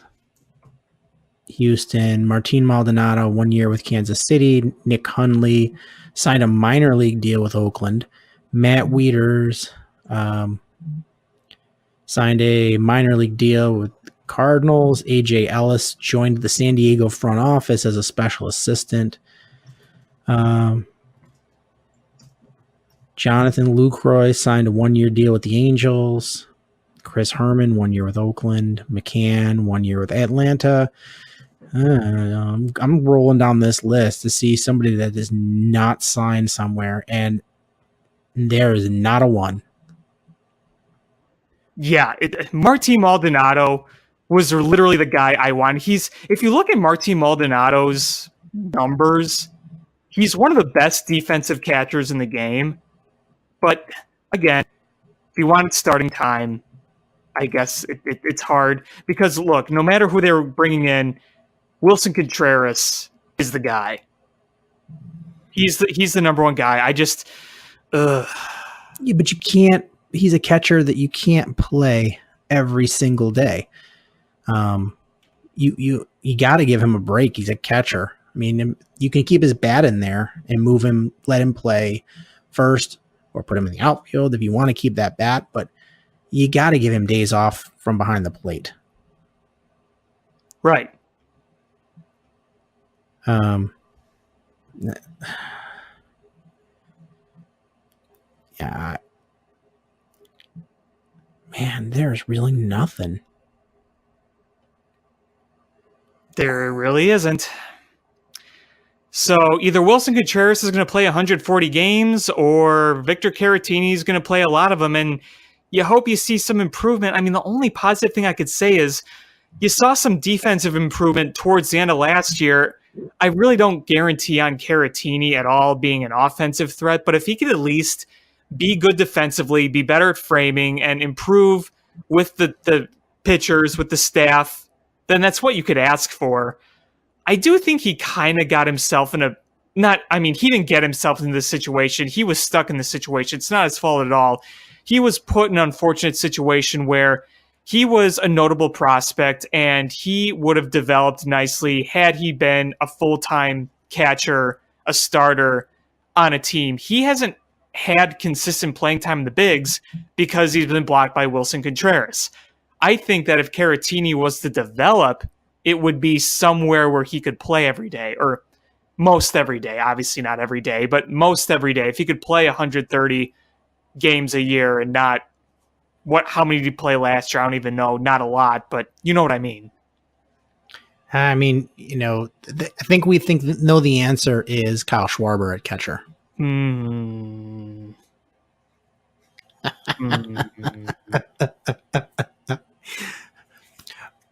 Houston. Martin Maldonado, 1 year with Kansas City. Nick Hundley signed a minor league deal with Oakland. Matt Wieters signed a minor league deal with Cardinals. AJ Ellis joined the San Diego front office as a special assistant. Jonathan Lucroy signed a 1-year deal with the Angels. Chris Herman, 1 year with Oakland. McCann, 1 year with Atlanta. I'm rolling down this list to see somebody that is not signed somewhere, and there is not a one. Yeah, Martin Maldonado was literally the guy I wanted. If you look at Martin Maldonado's numbers, he's one of the best defensive catchers in the game. But again, if you wanted starting time, I guess it's hard because look, no matter who they were bringing in, Wilson Contreras is the guy. He's the number one guy. Yeah, but you can't. He's a catcher that you can't play every single day. You got to give him a break. He's a catcher. I mean, you can keep his bat in there and move him, let him play first, or put him in the outfield if you want to keep that bat. But you got to give him days off from behind the plate. Right. Yeah. Man, there's really nothing. There really isn't. So either Wilson Contreras is going to play 140 games or Victor Caratini is going to play a lot of them, and you hope you see some improvement. I mean, the only positive thing I could say is you saw some defensive improvement towards the end of last year. I really don't guarantee on Caratini at all being an offensive threat, but if he could at least be good defensively, be better at framing, and improve with the pitchers, with the staff, then that's what you could ask for. I do think he kind of got himself in he didn't get himself into this situation. He was stuck in the situation. It's not his fault at all. He was put in an unfortunate situation where he was a notable prospect and he would have developed nicely had he been a full-time catcher, a starter on a team. He hasn't had consistent playing time in the bigs because he's been blocked by Wilson Contreras. I think that if Caratini was to develop, it would be somewhere where he could play every day, or most every day. Obviously not every day, but most every day. If he could play 130 games a year and not how many did he play last year? I don't even know. Not a lot, but you know what I mean. I mean, I think know the answer is Kyle Schwarber at catcher.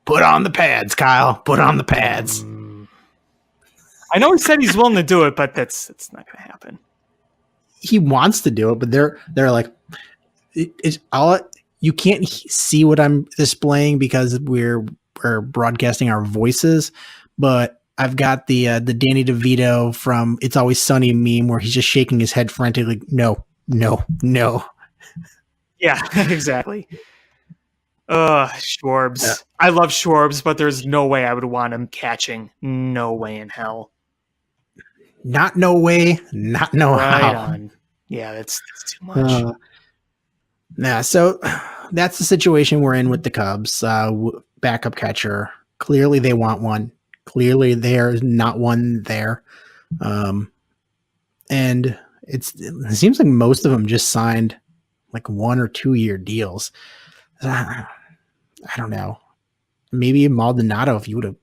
Put on the pads, Kyle. Put on the pads. I know he said he's willing to do it, but that's not going to happen. He wants to do it, but they're like, you can't see what I'm displaying because we're broadcasting our voices, but I've got the Danny DeVito from It's Always Sunny meme where he's just shaking his head frantically. Like, no. Yeah, exactly. Schwarbs. Yeah. I love Schwarbs, but there's no way I would want him catching. No way in hell. Not no way, not no right how. On. Yeah, that's too much. So that's the situation we're in with the Cubs. Backup catcher. Clearly they want one. Clearly there's not one there. And it seems like most of them just signed like 1 or 2 year deals. I don't know. Maybe Maldonado, if you would have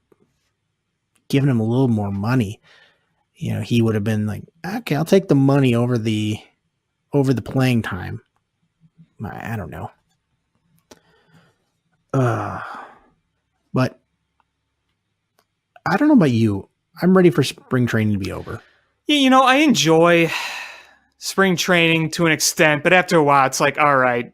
given him a little more money, he would have been like, okay, I'll take the money over the playing time. I don't know. But I don't know about you. I'm ready for spring training to be over. Yeah, I enjoy spring training to an extent, but after a while, it's like, all right,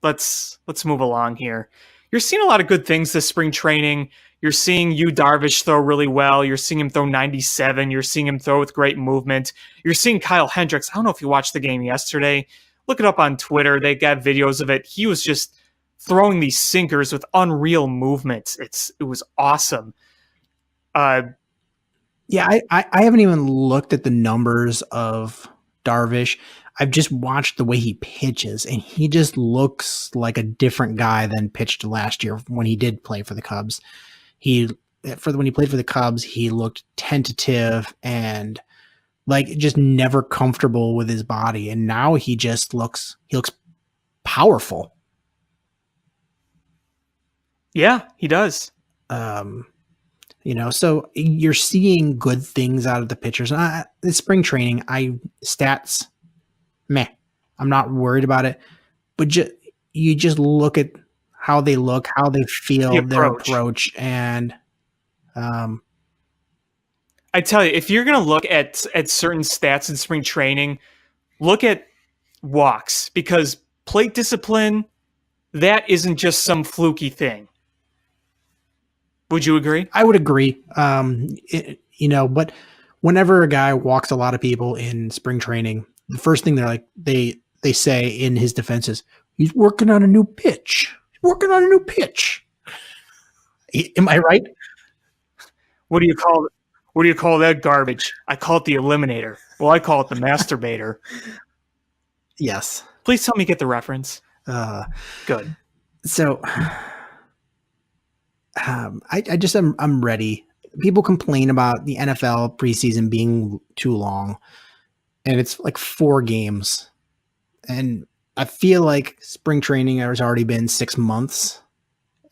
let's move along here. You're seeing a lot of good things this spring training. You're seeing Yu Darvish throw really well. You're seeing him throw 97. You're seeing him throw with great movement. You're seeing Kyle Hendricks. I don't know if you watched the game yesterday. Look it up on Twitter. They got videos of it. He was just throwing these sinkers with unreal movements. It was awesome. Yeah, I haven't even looked at the numbers of Darvish. I've just watched the way he pitches, and he just looks like a different guy than pitched last year when he did play for the Cubs. When he played for the Cubs, he looked tentative and like just never comfortable with his body, and now he looks powerful. Yeah, he does. So you're seeing good things out of the pitchers. The spring training, stats, meh. I'm not worried about it, but you just look at how they look, how they feel, their approach, and I tell you, if you're going to look at certain stats in spring training, look at walks, because plate discipline, that isn't just some fluky thing. Would you agree? I would agree. But whenever a guy walks a lot of people in spring training, the first thing they say in his defense is, he's working on a new pitch. Am I right? What do you call that garbage? I call it the eliminator. Well, I call it the masturbator. Yes. Please tell me you get the reference. Good. So I'm ready. People complain about the NFL preseason being too long, and it's like 4 games. And I feel like spring training has already been 6 months.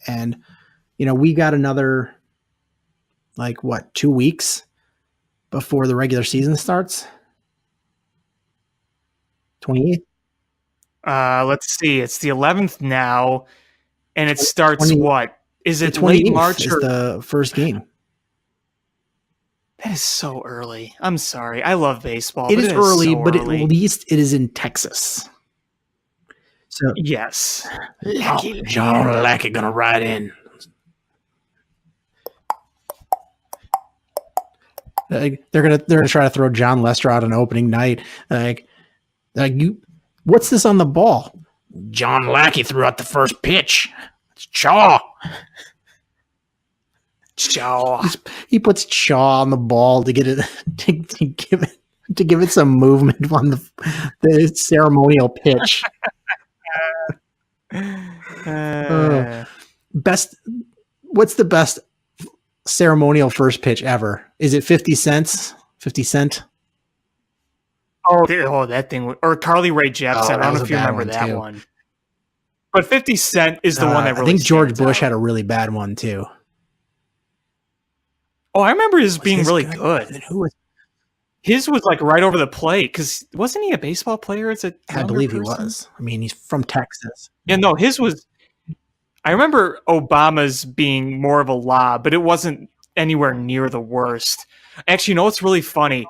And, we got another 2 weeks before the regular season starts? 28th? Let's see. It's the 11th now, and it starts 20, what? Is it the late March is or the first game? That is so early. I'm sorry. I love baseball. It is early, so but early. at least it is in Texas. So Yes. John Lackey gonna ride in. They're gonna try to throw John Lester out on opening night. What's this on the ball? John Lackey threw out the first pitch. It's Chaw. He puts Chaw on the ball to get it to give it some movement on the ceremonial pitch. What's the best ceremonial first pitch ever? Is it 50 cents? 50 Cent? Oh, that thing. Or Carly Rae Jepsen. I don't know if you remember that one. But 50 Cent is the one that really I think George stands Bush out. had a really bad one too. Oh, I remember his being really good. Who was? His was like right over the plate, because wasn't he a baseball player as a I younger believe he person? was. I mean, he's from Texas. Yeah, no, his was. I remember Obama's being more of a lob, but it wasn't anywhere near the worst. Actually, you know what's really funny?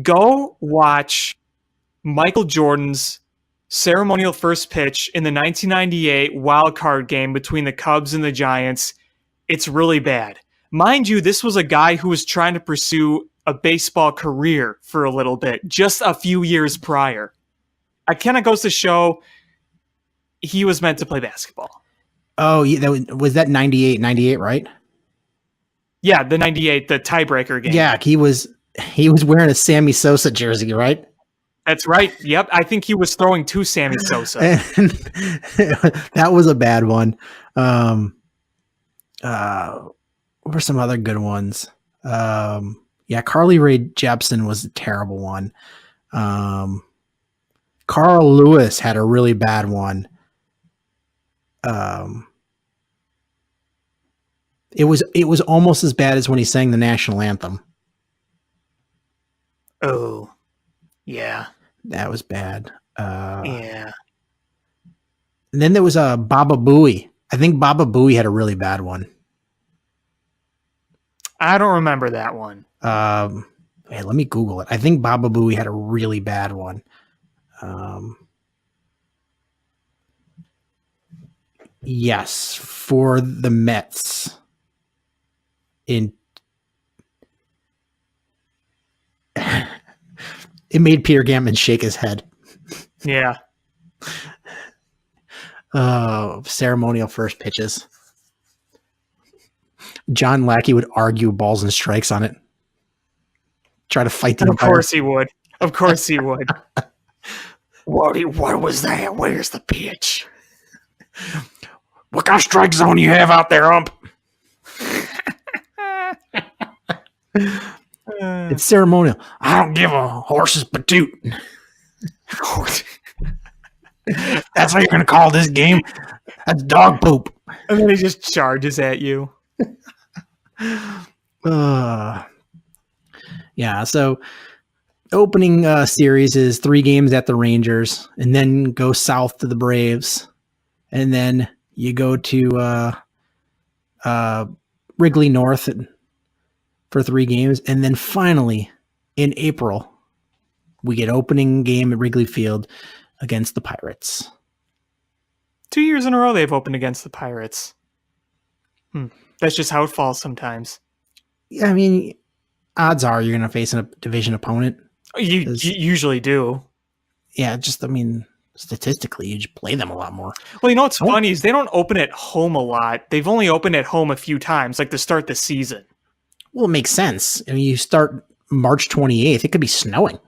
Go watch Michael Jordan's ceremonial first pitch in the 1998 wild card game between the Cubs and the Giants. It's really bad. Mind you, this was a guy who was trying to pursue a baseball career for a little bit, just a few years prior. I kind of goes to show he was meant to play basketball. Oh, yeah, was that 98, right? Yeah, the 98, the tiebreaker game. Yeah, he was wearing a Sammy Sosa jersey, right? That's right. Yep. I think he was throwing to Sammy Sosa. And that was a bad one. What were some other good ones? Carly Rae Jepsen was a terrible one. Carl Lewis had a really bad one. It was almost as bad as when he sang the national anthem. Oh, yeah. That was bad. Yeah. And then there was Baba Booey. I think Baba Booey had a really bad one. I don't remember that one. Hey, let me Google it. I think Baba Booey had a really bad one. Yes, for the Mets. It made Peter Gammon shake his head. Yeah. Ceremonial first pitches. John Lackey would argue balls and strikes on it. try to fight the Of umpire. course he would. Of course he would. What was that? Where's the pitch? What kind of strike zone you have out there, ump? It's ceremonial. I don't give a horse's patoot. That's how you're gonna call this game? That's dog poop. And then he just charges at you. Yeah, so opening series is 3 games at the Rangers, and then go south to the Braves, and then you go to Wrigley North for 3 games, and then finally in April we get opening game at Wrigley Field against the Pirates. 2 years in a row they've opened against the Pirates. That's just how it falls sometimes. Yeah, I mean, odds are you're going to face a division opponent. You usually do. Yeah, just, I mean, statistically, you just play them a lot more. Well, you know what's funny is they don't open at home a lot. They've only opened at home a few times, like to start the season. Well, it makes sense. I mean, you start March 28th, it could be snowing.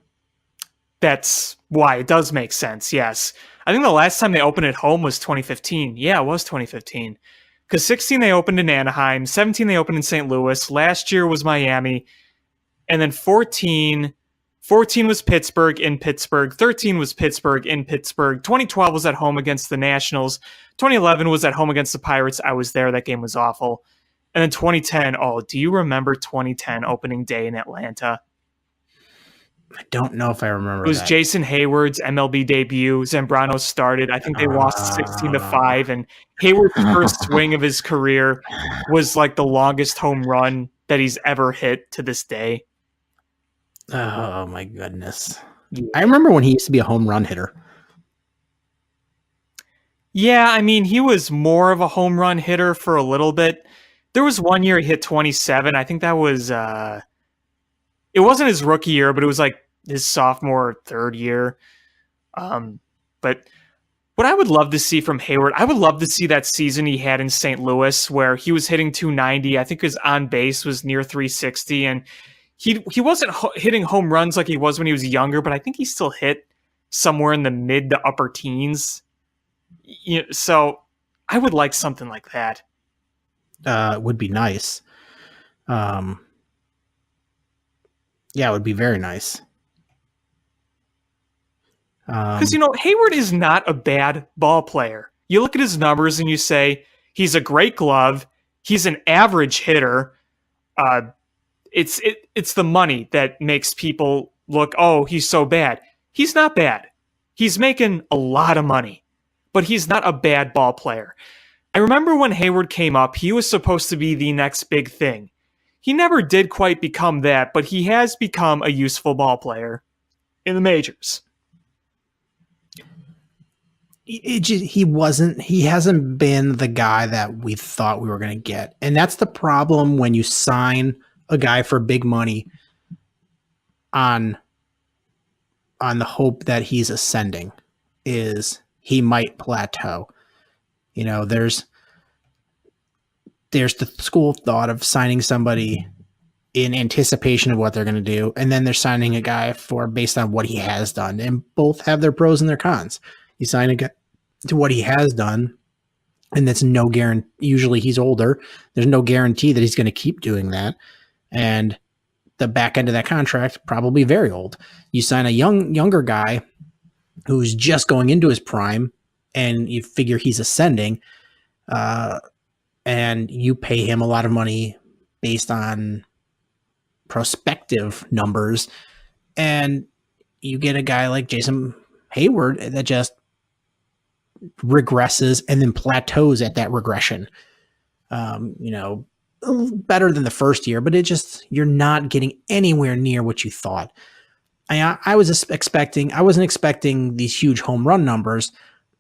That's why it does make sense, yes. I think the last time they opened at home was 2015. Yeah, it was 2015. Because 16 they opened in Anaheim, 17 they opened in St. Louis, last year was Miami, and then 14 was Pittsburgh in Pittsburgh, 13 was Pittsburgh in Pittsburgh, 2012 was at home against the Nationals, 2011 was at home against the Pirates. I was there, that game was awful. And then 2010, do you remember 2010 opening day in Atlanta? I don't know if I remember It was that. Jason Hayward's MLB debut. Zambrano started. I think they lost 16-5, and Hayward's first swing of his career was like the longest home run that he's ever hit to this day. Oh, my goodness. I remember when he used to be a home run hitter. Yeah, I mean, he was more of a home run hitter for a little bit. There was one year he hit 27. I think that was... it wasn't his rookie year, but it was like his sophomore or third year. But what I would love to see from Hayward, I would love to see that season he had in St. Louis where he was hitting 290. I think his on base was near 360, and he wasn't hitting home runs like he was when he was younger, but I think he still hit somewhere in the mid to upper teens. So I would like something like that. It would be nice. Yeah, it would be very nice. Because, Hayward is not a bad ball player. You look at his numbers and you say, he's a great glove. He's an average hitter. It's the money that makes people look, he's so bad. He's not bad. He's making a lot of money, but he's not a bad ball player. I remember when Hayward came up, he was supposed to be the next big thing. He never did quite become that, but he has become a useful ball player in the majors. He hasn't been the guy that we thought we were going to get. And that's the problem when you sign a guy for big money on the hope that he's ascending, is he might plateau. There's the school of thought of signing somebody in anticipation of what they're going to do, and then they're signing a guy based on what he has done, and both have their pros and their cons. You sign a guy to what he has done, and that's no guarantee. Usually he's older. There's no guarantee that he's going to keep doing that. And the back end of that contract, probably very old. You sign a younger guy who's just going into his prime, and you figure he's ascending, and you pay him a lot of money based on prospective numbers, and you get a guy like Jason Hayward that just regresses and then plateaus at that regression. A little better than the first year, but you're not getting anywhere near what you thought. I wasn't expecting these huge home run numbers,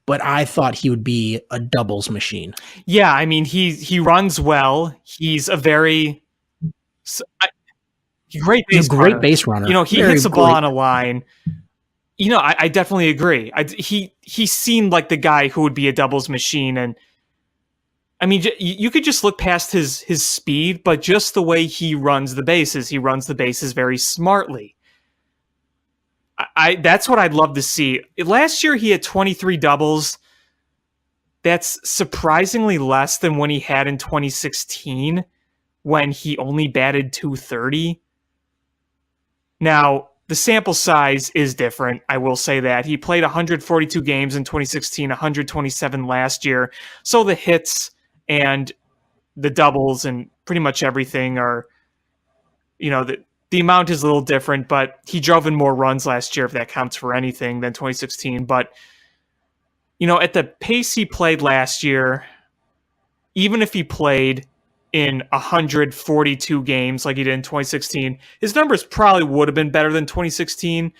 but I thought he would be a doubles machine. Yeah, I mean, he runs well. He's a great base runner. He hits the ball on a line. I definitely agree. He seemed like the guy who would be a doubles machine, and I mean, you could just look past his speed, but just the way he runs the bases very smartly. That's what I'd love to see. Last year he had 23 doubles. That's surprisingly less than when he had in 2016, when he only batted 230. Now, the sample size is different. I will say that. He played 142 games in 2016, 127 last year. So the hits and the doubles and pretty much everything are, the amount is a little different, but he drove in more runs last year, if that counts for anything, than 2016. But, at the pace he played last year, even if he played in 142 games like he did in 2016, his numbers probably would have been better than 2016,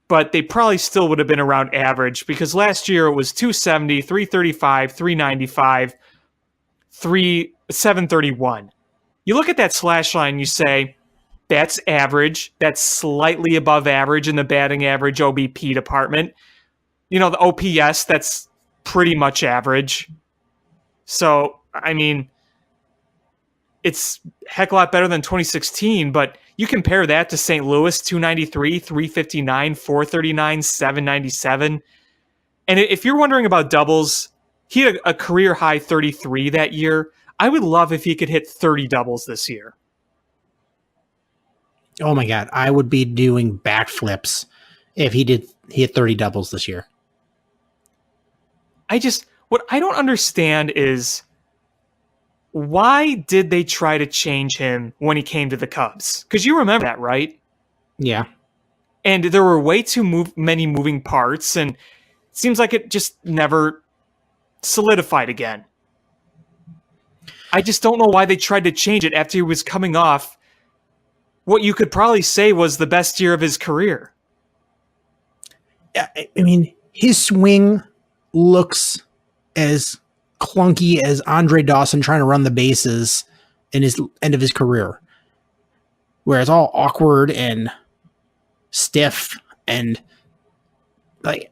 but they probably still would have been around average, because last year it was 270, 335, 395, 731. You look at that slash line, you say, that's average. That's slightly above average in the batting average OBP department. The OPS, that's pretty much average. So, I mean, it's a heck of a lot better than 2016, but you compare that to St. Louis, 293, 359, 439, 797. And if you're wondering about doubles, he had a career high 33 that year. I would love if he could hit 30 doubles this year. Oh my God. I would be doing backflips if he hit 30 doubles this year. What I don't understand is, why did they try to change him when he came to the Cubs? Because you remember that, right? Yeah. And there were way too many moving parts, and it seems like it just never solidified again. I just don't know why they tried to change it after he was coming off what you could probably say was the best year of his career. I mean, his swing looks as clunky as Andre Dawson trying to run the bases in his end of his career, where it's all awkward and stiff, and like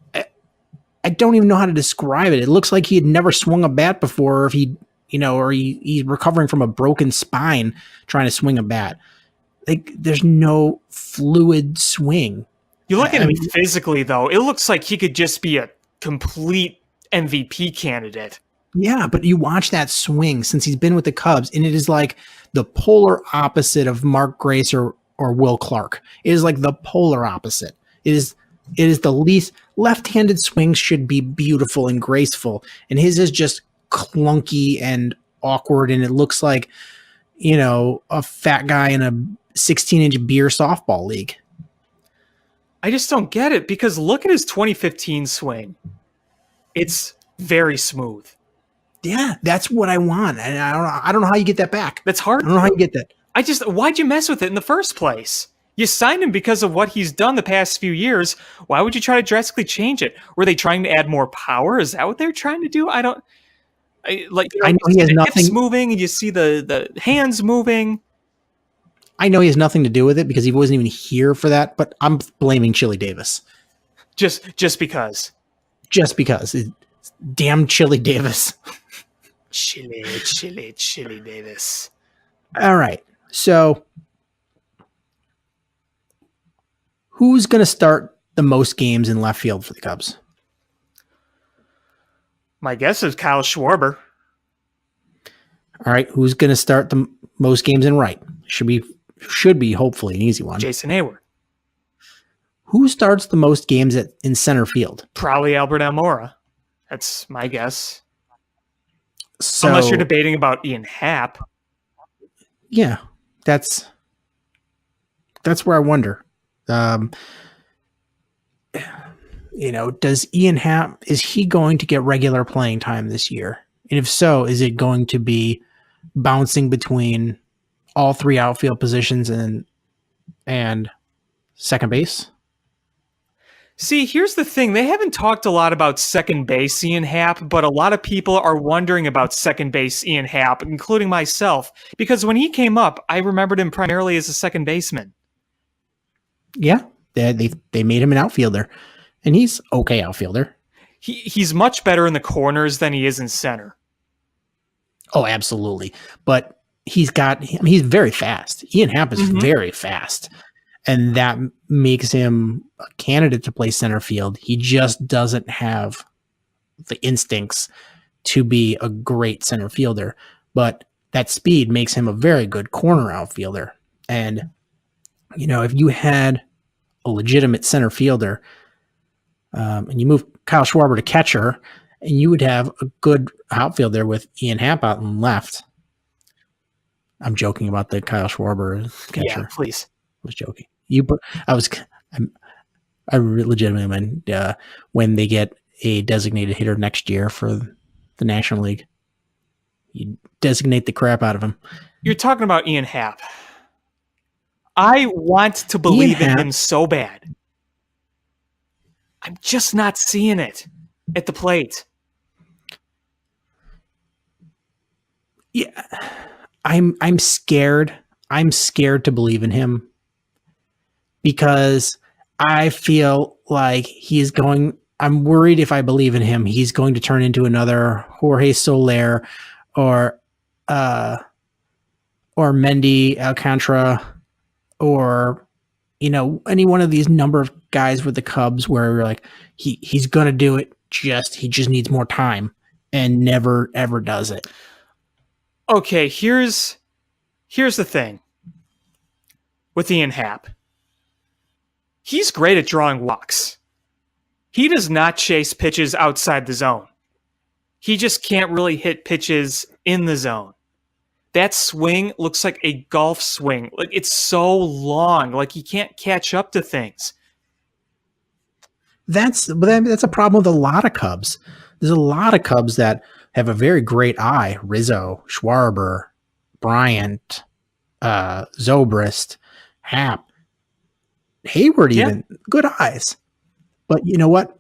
I don't even know how to describe it. It looks like he had never swung a bat before, or if he's recovering from a broken spine trying to swing a bat. Like, there's no fluid swing. You look at him physically, though, it looks like he could just be a complete MVP candidate. Yeah, but you watch that swing since he's been with the Cubs, and it is like the polar opposite of Mark Grace or Will Clark. It is like the polar opposite. It is the least. Left-handed swings should be beautiful and graceful, and his is just clunky and awkward, and it looks like, a fat guy in a 16-inch beer softball league. I just don't get it, because look at his 2015 swing. It's very smooth. Yeah, that's what I want. And I don't know how you get that back. That's hard. I don't know how you get that. Why'd you mess with it in the first place? You signed him because of what he's done the past few years. Why would you try to drastically change it? Were they trying to add more power? Is that what they're trying to do? I know he has nothing. Hips moving, and you see the hands moving. I know he has nothing to do with it because he wasn't even here for that, but I'm blaming Chili Davis. Just because. Just because. Damn Chili Davis. Chili Davis. All right. So, who's going to start the most games in left field for the Cubs? My guess is Kyle Schwarber. All right. Who's going to start the most games in right? Should be hopefully an easy one. Jason Hayward. Who starts the most games in center field? Probably Albert Almora. That's my guess. So, unless you're debating about Ian Happ. Yeah, that's where I wonder. Does Ian Happ, is he going to get regular playing time this year? And if so, is it going to be bouncing between all three outfield positions and second base? See, here's the thing. They haven't talked a lot about second base Ian Happ, but a lot of people are wondering about second base Ian Happ, including myself, because when he came up, I remembered him primarily as a second baseman. Yeah, they made him an outfielder, and he's okay outfielder. He's much better in the corners than he is in center. Oh, absolutely. But he's very fast. Ian Happ is very fast. And that makes him a candidate to play center field. He just doesn't have the instincts to be a great center fielder. But that speed makes him a very good corner outfielder. And, if you had a legitimate center fielder and you move Kyle Schwarber to catcher, and you would have a good outfielder with Ian Happ out and left. I'm joking about the Kyle Schwarber catcher. Yeah, please. I was joking. I legitimately meant when they get a designated hitter next year for the National League, you designate the crap out of him. You're talking about Ian Happ. I want to believe in him so bad. I'm just not seeing it at the plate. Yeah, I'm scared. I'm scared to believe in him because I feel like he's going. I'm worried if I believe in him, he's going to turn into another Jorge Soler or Mendy Alcantara or any one of these number of guys with the Cubs where we're like he's going to do it. He just needs more time and never ever does it. Okay, here's the thing with Ian Happ. He's great at drawing walks. He does not chase pitches outside the zone. He just can't really hit pitches in the zone. That swing looks like a golf swing. Like it's so long, like he can't catch up to things. That's a problem with a lot of Cubs. There's a lot of Cubs that have a very great eye. Rizzo, Schwarber, Bryant, Zobrist, Happ, Hayward, even good eyes. But you know what?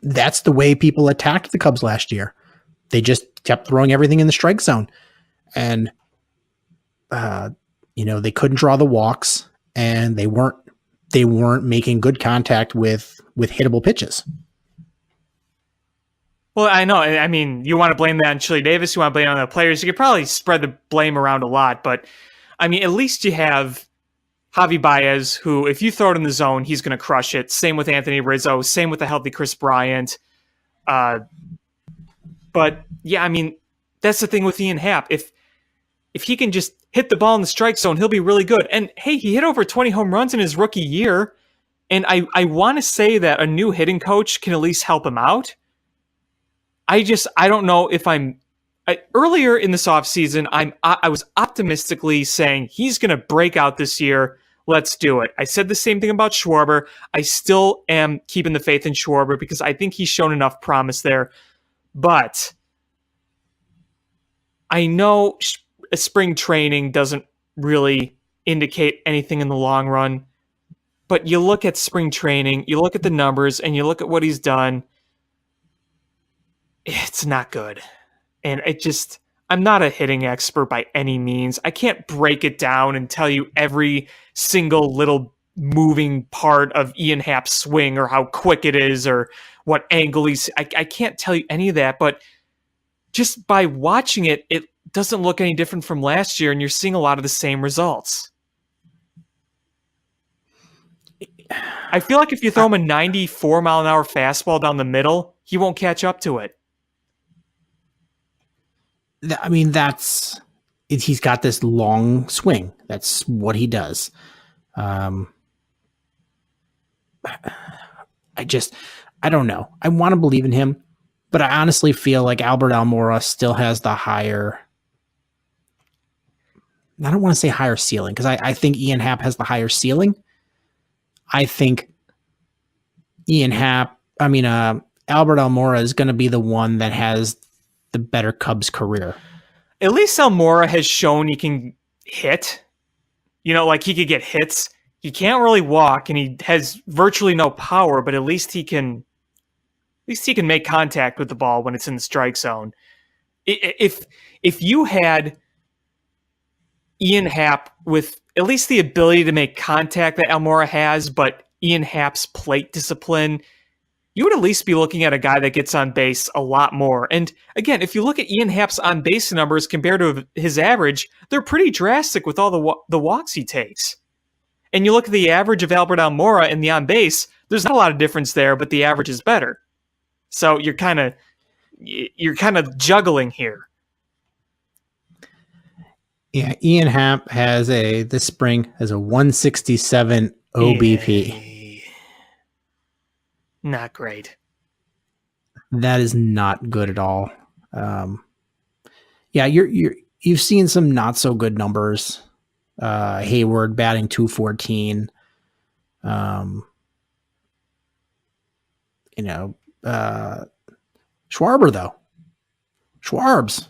That's the way people attacked the Cubs last year. They just kept throwing everything in the strike zone, and they couldn't draw the walks, and they weren't making good contact with hittable pitches. Well, I know. I mean, you want to blame that on Chili Davis. You want to blame it on the players. You could probably spread the blame around a lot. But, I mean, at least you have Javi Baez, who, if you throw it in the zone, he's going to crush it. Same with Anthony Rizzo. Same with the healthy Chris Bryant. But, yeah, I mean, that's the thing with Ian Happ. If he can just hit the ball in the strike zone, he'll be really good. And, hey, he hit over 20 home runs in his rookie year. And I want to say that a new hitting coach can at least help him out. I don't know if earlier in this offseason, I was optimistically saying he's going to break out this year. Let's do it. I said the same thing about Schwarber. I still am keeping the faith in Schwarber because I think he's shown enough promise there. But I know spring training doesn't really indicate anything in the long run. But you look at spring training, you look at the numbers, and you look at what he's done. It's not good. And I'm not a hitting expert by any means. I can't break it down and tell you every single little moving part of Ian Happ's swing or how quick it is or what angle I can't tell you any of that, but just by watching it, it doesn't look any different from last year, and you're seeing a lot of the same results. I feel like if you throw him a 94-mile-an-hour fastball down the middle, he won't catch up to it. I mean, he's got this long swing. That's what he does. I don't know. I want to believe in him, but I honestly feel like Albert Almora still has the higher. I don't want to say higher ceiling because I think Ian Happ has the higher ceiling. I think Albert Almora is going to be the one that has the better Cubs career. At least Almora has shown he can hit. Like he could get hits. He can't really walk, and he has virtually no power, but at least he can make contact with the ball when it's in the strike zone. If you had Ian Happ with at least the ability to make contact that Almora has, but Ian Happ's plate discipline you would at least be looking at a guy that gets on base a lot more. And again, if you look at Ian Happ's on base numbers compared to his average, they're pretty drastic with all the walks he takes. And you look at the average of Albert Almora in the on base, there's not a lot of difference there, but the average is better. So you're kind of juggling here. Yeah, Ian Happ this spring has a 167 OBP. Yay. Not great. That is not good at all. Yeah, you've seen some not so good numbers. Hayward batting 214. Schwarber though. Schwarbs.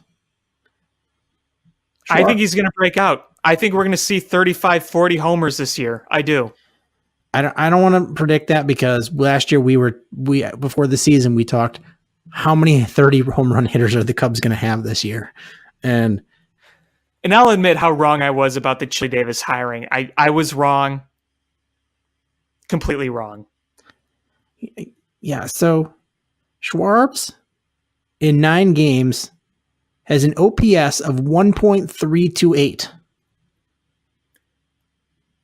I think he's going to break out. I think we're going to see 35, 40 homers this year. I do. I don't want to predict that because last year we before the season we talked how many 30 home run hitters are the Cubs going to have this year, and I'll admit how wrong I was about the Chili Davis hiring. I was wrong, completely wrong. Yeah, so Schwarbs in 9 games has an OPS of 1.328.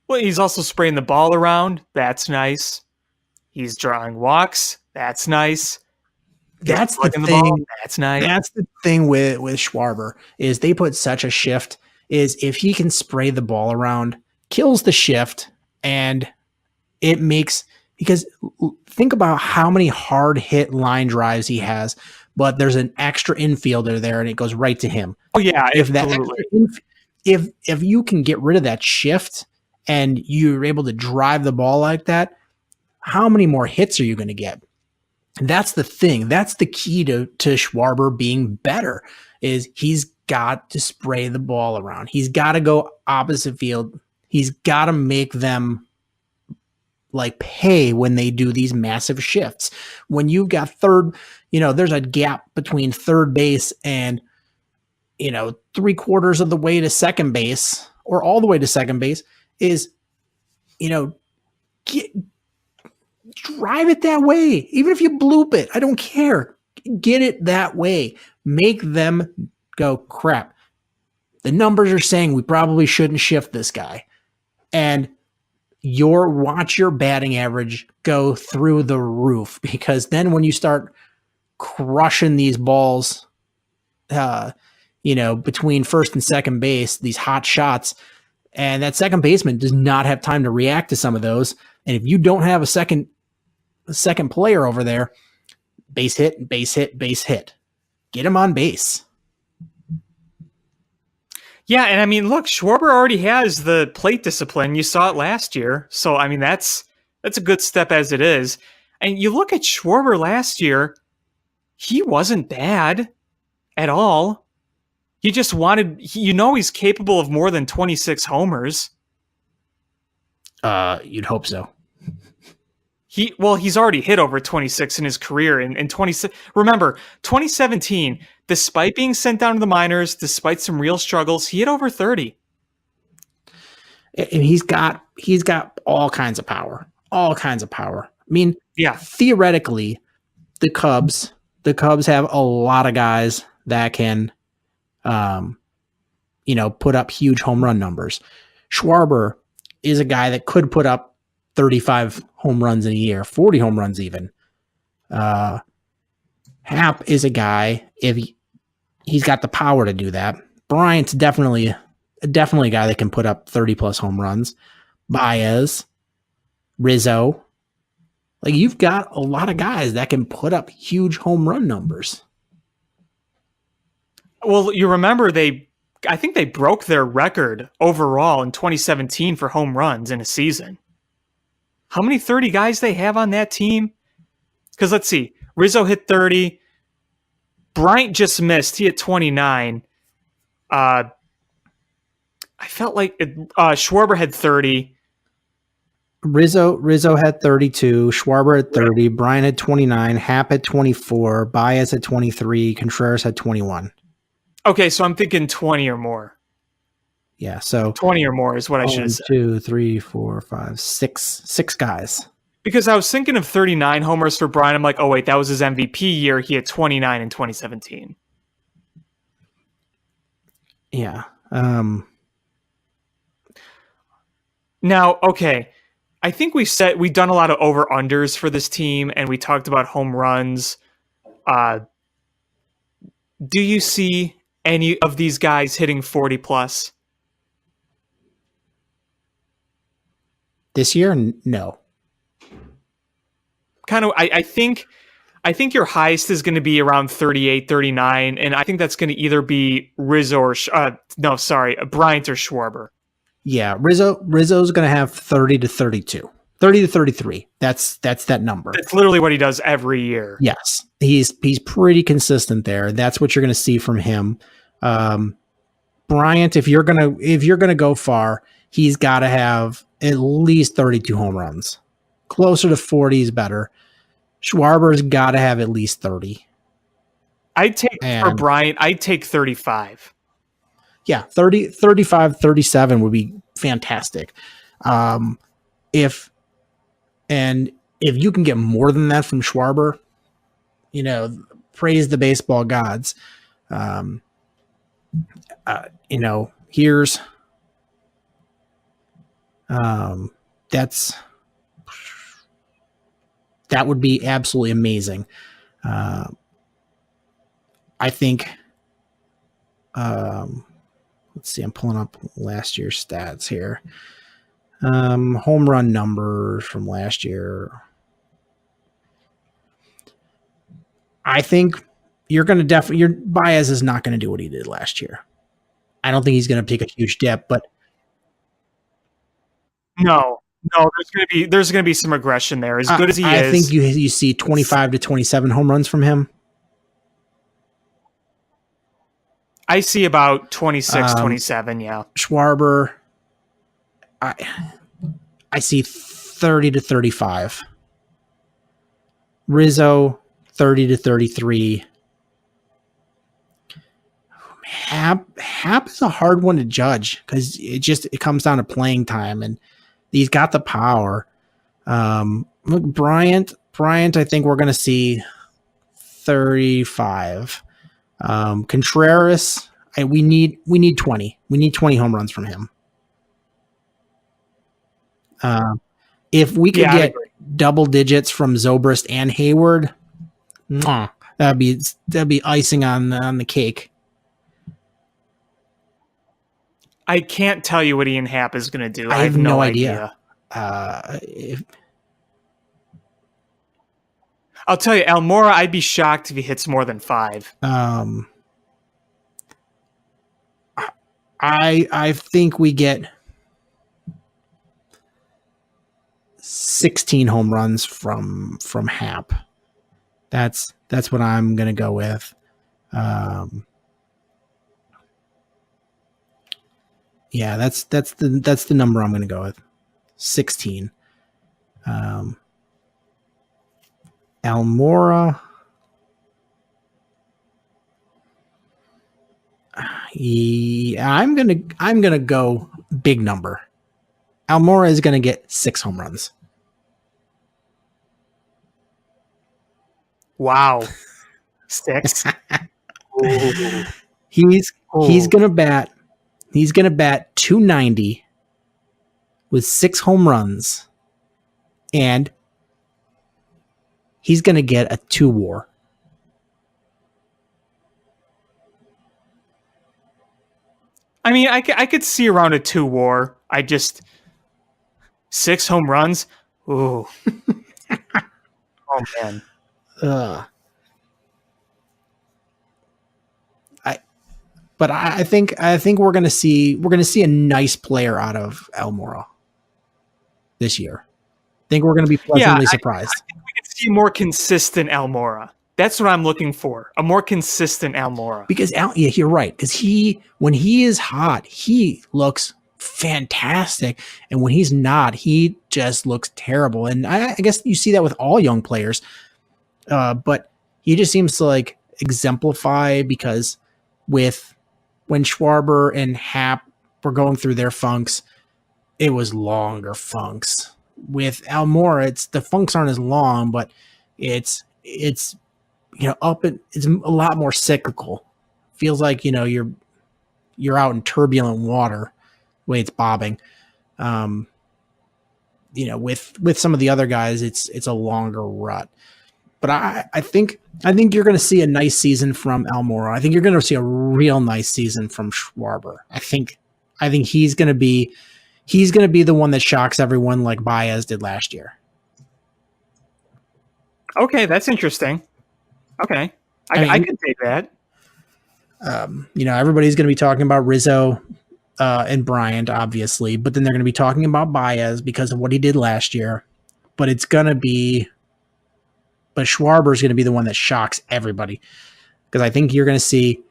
Well, he's also spraying the ball around. That's nice. He's drawing walks. That's nice. That's the thing. Ball. That's nice. That's the thing with Schwarber is they put such a shift is if he can spray the ball around, kills the shift, and it makes because think about how many hard hit line drives he has, but there's an extra infielder there and it goes right to him. Oh yeah, if that if you can get rid of that shift and you're able to drive the ball like that, how many more hits are you going to get? That's the thing. That's the key to Schwarber being better is he's got to spray the ball around. He's got to go opposite field. He's got to make them like pay when they do these massive shifts. When you've got third, there's a gap between third base and, 3/4 of the way to second base or all the way to second base is, drive it that way. Even if you bloop it, I don't care. Get it that way. Make them go, crap. The numbers are saying we probably shouldn't shift this guy. And watch your batting average go through the roof because then when you start crushing these balls, between first and second base, these hot shots, and that second baseman does not have time to react to some of those. And if you don't have a second player over there, base hit, base hit, base hit. Get him on base. Yeah, and I mean, look, Schwarber already has the plate discipline. You saw it last year. So, I mean, that's a good step as it is. And you look at Schwarber last year, he wasn't bad at all. He just he's capable of more than 26 homers. You'd hope so. He's already hit over 26 in his career. In 26, remember, 2017, despite being sent down to the minors, despite some real struggles, he hit over 30. And he's got all kinds of power. All kinds of power. I mean, yeah. Theoretically, the Cubs have a lot of guys that can, put up huge home run numbers. Schwarber is a guy that could put up 35 home runs in a year, 40 home runs even. Happ is a guy, if he's got the power to do that. Bryant's definitely a guy that can put up 30 plus home runs. Baez, Rizzo. Like you've got a lot of guys that can put up huge home run numbers. Well, you remember I think they broke their record overall in 2017 for home runs in a season. How many 30 guys they have on that team? Because let's see. Rizzo hit 30. Bryant just missed. He hit 29. I felt like Schwarber had 30. Rizzo had 32. Schwarber had 30. Bryant had 29. Happ had 24. Baez had 23. Contreras had 21. Okay, so I'm thinking 20 or more. Yeah, so 20 or more is what I should have said. 2, 3, 4, 5, 6 guys. Because I was thinking of 39 homers for Bryant. I'm like, oh wait, that was his MVP year. He had 29 in 2017. Yeah. Now, okay, I think we've done a lot of over unders for this team, and we talked about home runs. Do you see any of these guys hitting 40 plus? This year, no. Kind of, I think your highest is going to be around 38, 39, and I think that's going to either be Rizzo or Bryant or Schwarber. Yeah, Rizzo's going to have 30 to 32. 30 to 33. That's that number. It's literally what he does every year. Yes. He's pretty consistent there. That's what you're going to see from him. Bryant, if you're going to go far, he's got to have at least 32 home runs. Closer to 40 is better. Schwarber's got to have at least 30. For Bryant, I'd take 35. Yeah, 30, 35, 37 would be fantastic. If you can get more than that from Schwarber, praise the baseball gods. Here's that would be absolutely amazing. I think, let's see, I'm pulling up last year's stats here. Home run numbers from last year. I think your Baez is not going to do what he did last year. I don't think he's going to take a huge dip, but no, there's going to be some regression there. As good as he is, I think you see 25 to 27 home runs from him. I see about 26, 27, yeah. Schwarber, I see 30 to 35. Rizzo, 30 to 33. Hap is a hard one to judge because it comes down to playing time, and he's got the power. Look, Bryant, I think we're going to see 35. Contreras, we need 20. We need 20 home runs from him. If we could get double digits from Zobrist and Hayward, that'd be icing on the cake. I can't tell you what Ian Happ is going to do. I have no idea. I'll tell you, Almora, I'd be shocked if he hits more than 5. I think we get 16 home runs from Hap. That's what I'm gonna go with. Yeah, that's the number I'm gonna go with. 16. Almora. I'm gonna go big number. Almora is gonna get 6 home runs. Wow. 6. He's gonna bat 290 with 6 home runs, and he's gonna get a 2 WAR. I mean, I could see around a 2 WAR. 6 home runs. Ooh. Oh man. I think we're gonna see a nice player out of Almora this year. I think we're gonna be pleasantly surprised. I think we can see more consistent Almora. That's what I'm looking for. A more consistent Almora. Because you're right. Because when he is hot, he looks fantastic, and when he's not, he just looks terrible. And I guess you see that with all young players. But he just seems to exemplify, because when Schwarber and Hap were going through their funks, it was longer funks. With Almora, it's the funks aren't as long, but it's up and it's a lot more cyclical. Feels like you're out in turbulent water the way it's bobbing. With some of the other guys, it's a longer rut. But I think you're going to see a nice season from Almora. I think you're going to see a real nice season from Schwarber. I think he's going to be the one that shocks everyone like Baez did last year. Okay, that's interesting. Okay, I can take that. Everybody's going to be talking about Rizzo and Bryant, obviously, but then they're going to be talking about Baez because of what he did last year. But Schwarber is going to be the one that shocks everybody, because I think you're going to see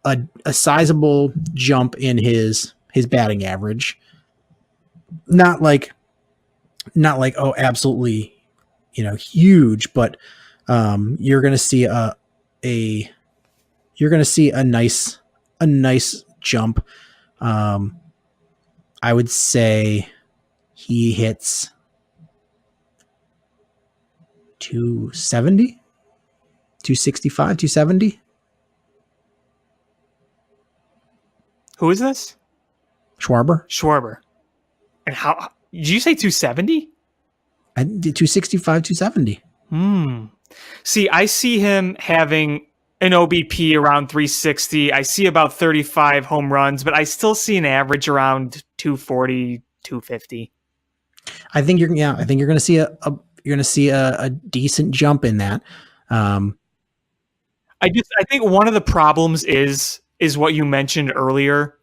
a sizable jump in his batting average. Not like oh, absolutely, huge, but you're going to see a nice jump. I would say he hits 270, 265, 270. Who is this? Schwarber. And how did you say 270? I did 265, 270. See, I see him having an OBP around 360. I see about 35 home runs, but I still see an average around 240, 250. I think you're going to see a decent jump in that. I think one of the problems is what you mentioned earlier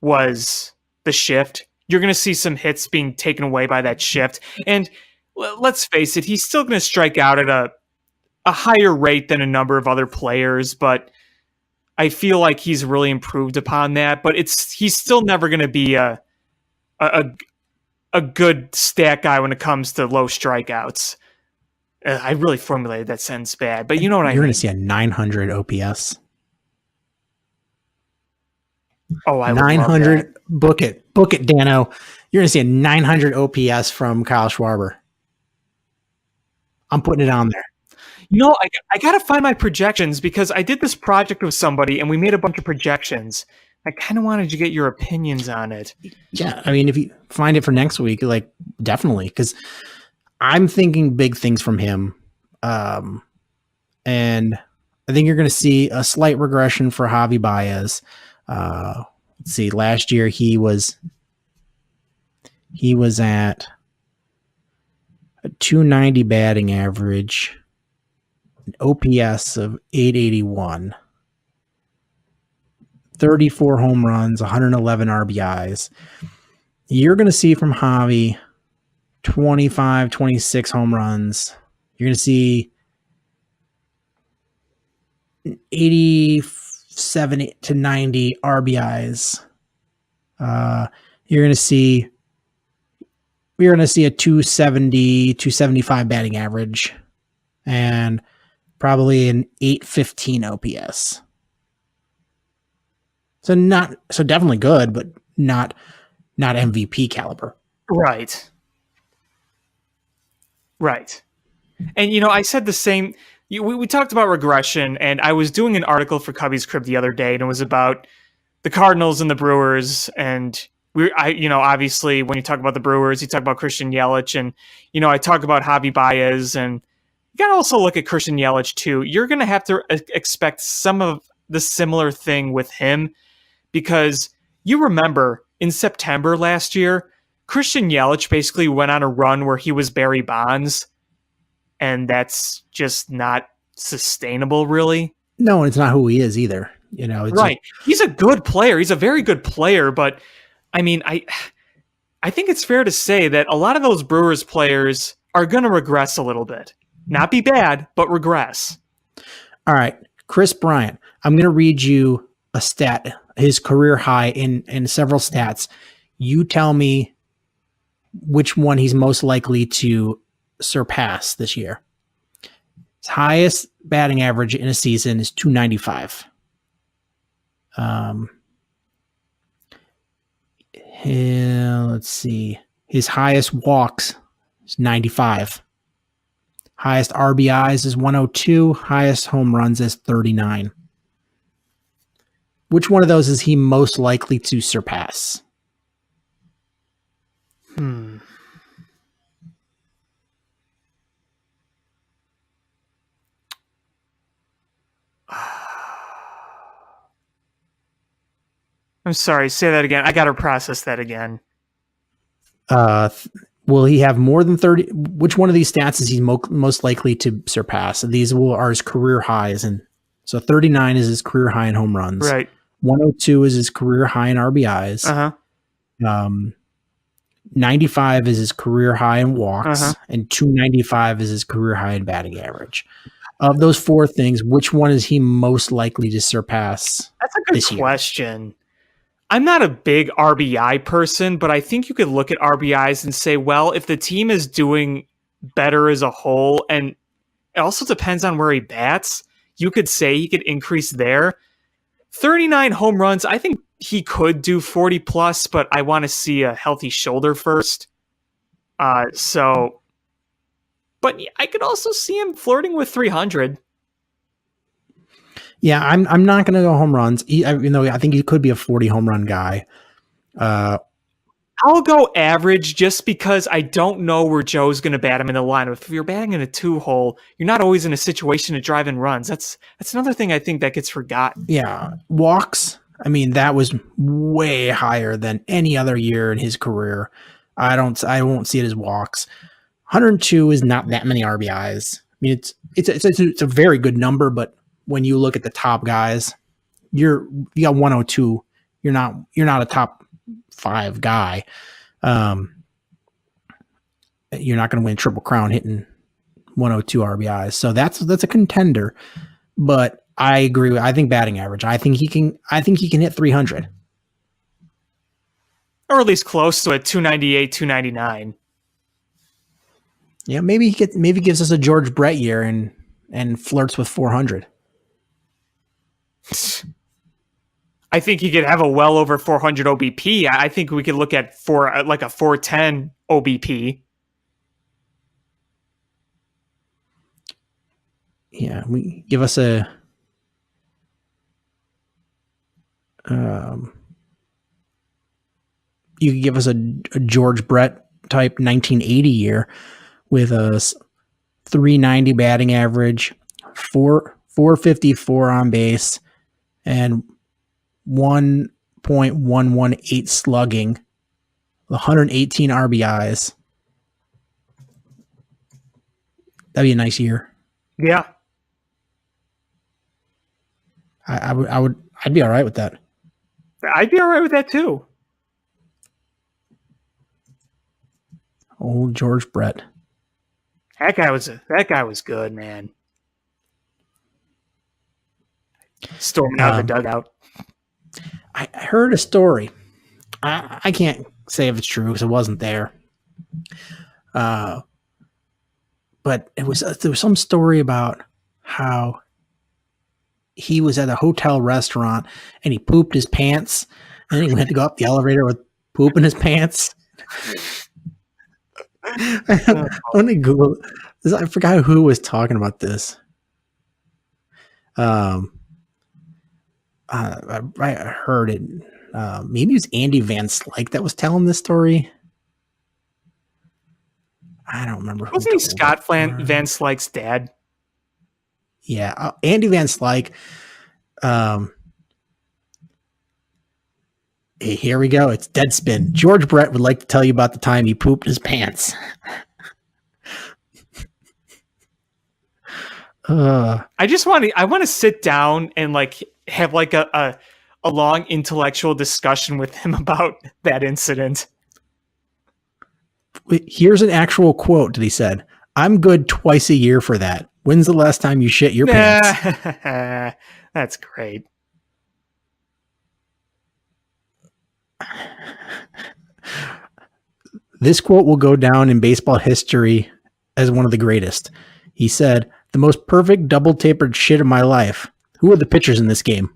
was the shift. You're going to see some hits being taken away by that shift. And let's face it, he's still going to strike out at a higher rate than a number of other players, but I feel like he's really improved upon that. But he's still never going to be a good stat guy when it comes to low strikeouts. I really formulated that sentence bad, but you know what I mean. You're going to see a 900 OPS. Oh, I 900. Book it, Dano. You're going to see a 900 OPS from Kyle Schwarber. I'm putting it on there. I got to find my projections because I did this project with somebody and we made a bunch of projections. I kind of wanted to get your opinions on it. Yeah, I mean, if you find it for next week, like definitely, because I'm thinking big things from him. And I think you're going to see a slight regression for Javi Baez. Let's see, last year he was at a 290 batting average, an OPS of 881, 34 home runs, 111 RBIs. You're going to see from Javi 25, 26 home runs. You're going to see 87 to 90 RBIs. You're going to see a 270, 275 batting average and probably an 815 OPS. So definitely good, but not MVP caliber. Right. And I said the same. We talked about regression, and I was doing an article for Cubby's Crib the other day, and it was about the Cardinals and the Brewers. And obviously, when you talk about the Brewers, you talk about Christian Yelich, and I talk about Javi Baez, and you got to also look at Christian Yelich too. You're going to have to expect some of the similar thing with him, because you remember in September last year, Christian Yelich basically went on a run where he was Barry Bonds, and that's just not sustainable, really. No, and it's not who he is either. Right. He's a good player. He's a very good player, but I mean, I think it's fair to say that a lot of those Brewers players are going to regress a little bit. Not be bad, but regress. All right. Chris Bryant, I'm going to read you a stat, his career high in several stats. You tell me which one he's most likely to surpass this year. His highest batting average in a season is 295. Let's see. His highest walks is 95. Highest RBIs is 102. Highest home runs is 39. Which one of those is he most likely to surpass? I'm sorry, say that again. I got to process that again. Will he have more than 30? Which one of these stats is he most likely to surpass? These are his career highs. And so 39 is his career high in home runs. Right. 102 is his career high in RBIs. 95 is his career high in walks. And 295 is his career high in batting average. Of those four things, which one is he most likely to surpass? That's a good question. I'm not a big RBI person, but I think you could look at RBIs and say, well, if the team is doing better as a whole, and it also depends on where he bats, you could say he could increase there. 39 home runs, I think he could do 40 plus, but I want to see a healthy shoulder first. But I could also see him flirting with 300. Yeah, I'm not going to go home runs. Even though I think he could be a 40 home run guy. I'll go average just because I don't know where Joe's going to bat him in the lineup. If you're batting in a 2-hole, you're not always in a situation to drive in runs. That's another thing I think that gets forgotten. Yeah, walks. I mean, that was way higher than any other year in his career. I won't see it as walks. 102 is not that many RBIs. I mean, it's a very good number, but when you look at the top guys, you got 102. You're not a top 5 guy. You're not going to win Triple Crown hitting 102 RBIs. So that's a contender. But I agree. I think batting average. I think he can hit 300, or at least close to it. 298, 299. Yeah, maybe gives us a George Brett year and flirts with 400. I think he could have a well over 400 OBP. I think we could look at like a 410 OBP. Yeah, we give us a you could give us a George Brett type 1980 year with a 390 batting average, 454 on base, and 1.118 slugging, 118 RBIs. That'd be a nice year. Yeah. I'd be all right with that. I'd be all right with that too. Old George Brett. That guy was good, man. Storming out of the dugout. I heard a story. I can't say if it's true because it wasn't there. But there was some story about how he was at a hotel restaurant and he pooped his pants and he went to go up the elevator with poop in his pants. Let me Google this. I forgot who was talking about this. I heard it. Maybe it was Andy Van Slyke that was telling this story. I don't remember. Wasn't he Scott Van Slyke's dad? Yeah, Andy Van Slyke. Hey, here we go. It's Deadspin. George Brett would like to tell you about the time he pooped his pants. I want to sit down and like have like a long intellectual discussion with him about that incident. Here's an actual quote that he said. "I'm good twice a year for that. When's the last time you shit your pants?" That's great. This quote will go down in baseball history as one of the greatest. He said, "The most perfect double tapered shit of my life. Who are the pitchers in this game?"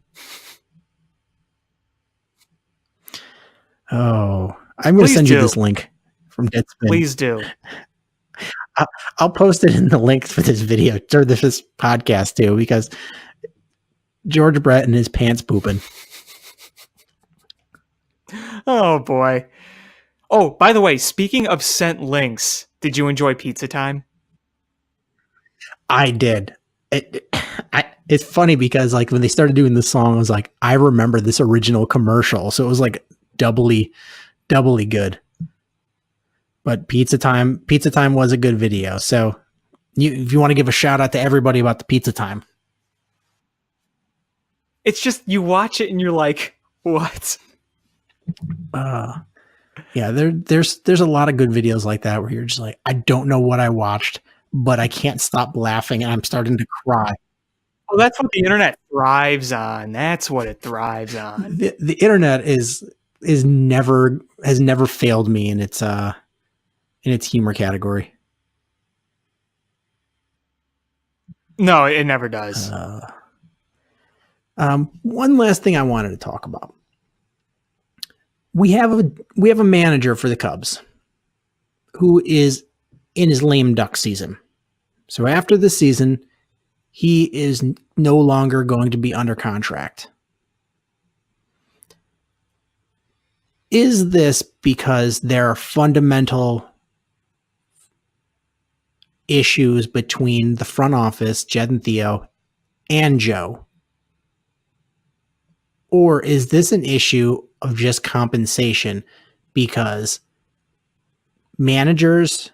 Oh, I'm going to send you this link from Deadspin. Please do. I'll post it in the links for this video or this podcast too, because George Brett and his pants pooping. Oh boy. Oh, by the way, speaking of sent links, did you enjoy Pizza Time? I did. It's funny because like when they started doing the song, I was like, I remember this original commercial, so it was like doubly good. But Pizza Time was a good video. So if you want to give a shout out to everybody about the Pizza Time. It's just you watch it and you're like, what? Yeah, there's a lot of good videos like that where you're just like, I don't know what I watched, but I can't stop laughing and I'm starting to cry. Well, that's what the internet thrives on. That's what it thrives on. The internet has never failed me in its humor category. No, it never does. One last thing I wanted to talk about. We have a manager for the Cubs who is in his lame duck season. So after the season, he is no longer going to be under contract. Is this because there are fundamental issues between the front office, Jed and Theo, and Joe? Or is this an issue of just compensation because managers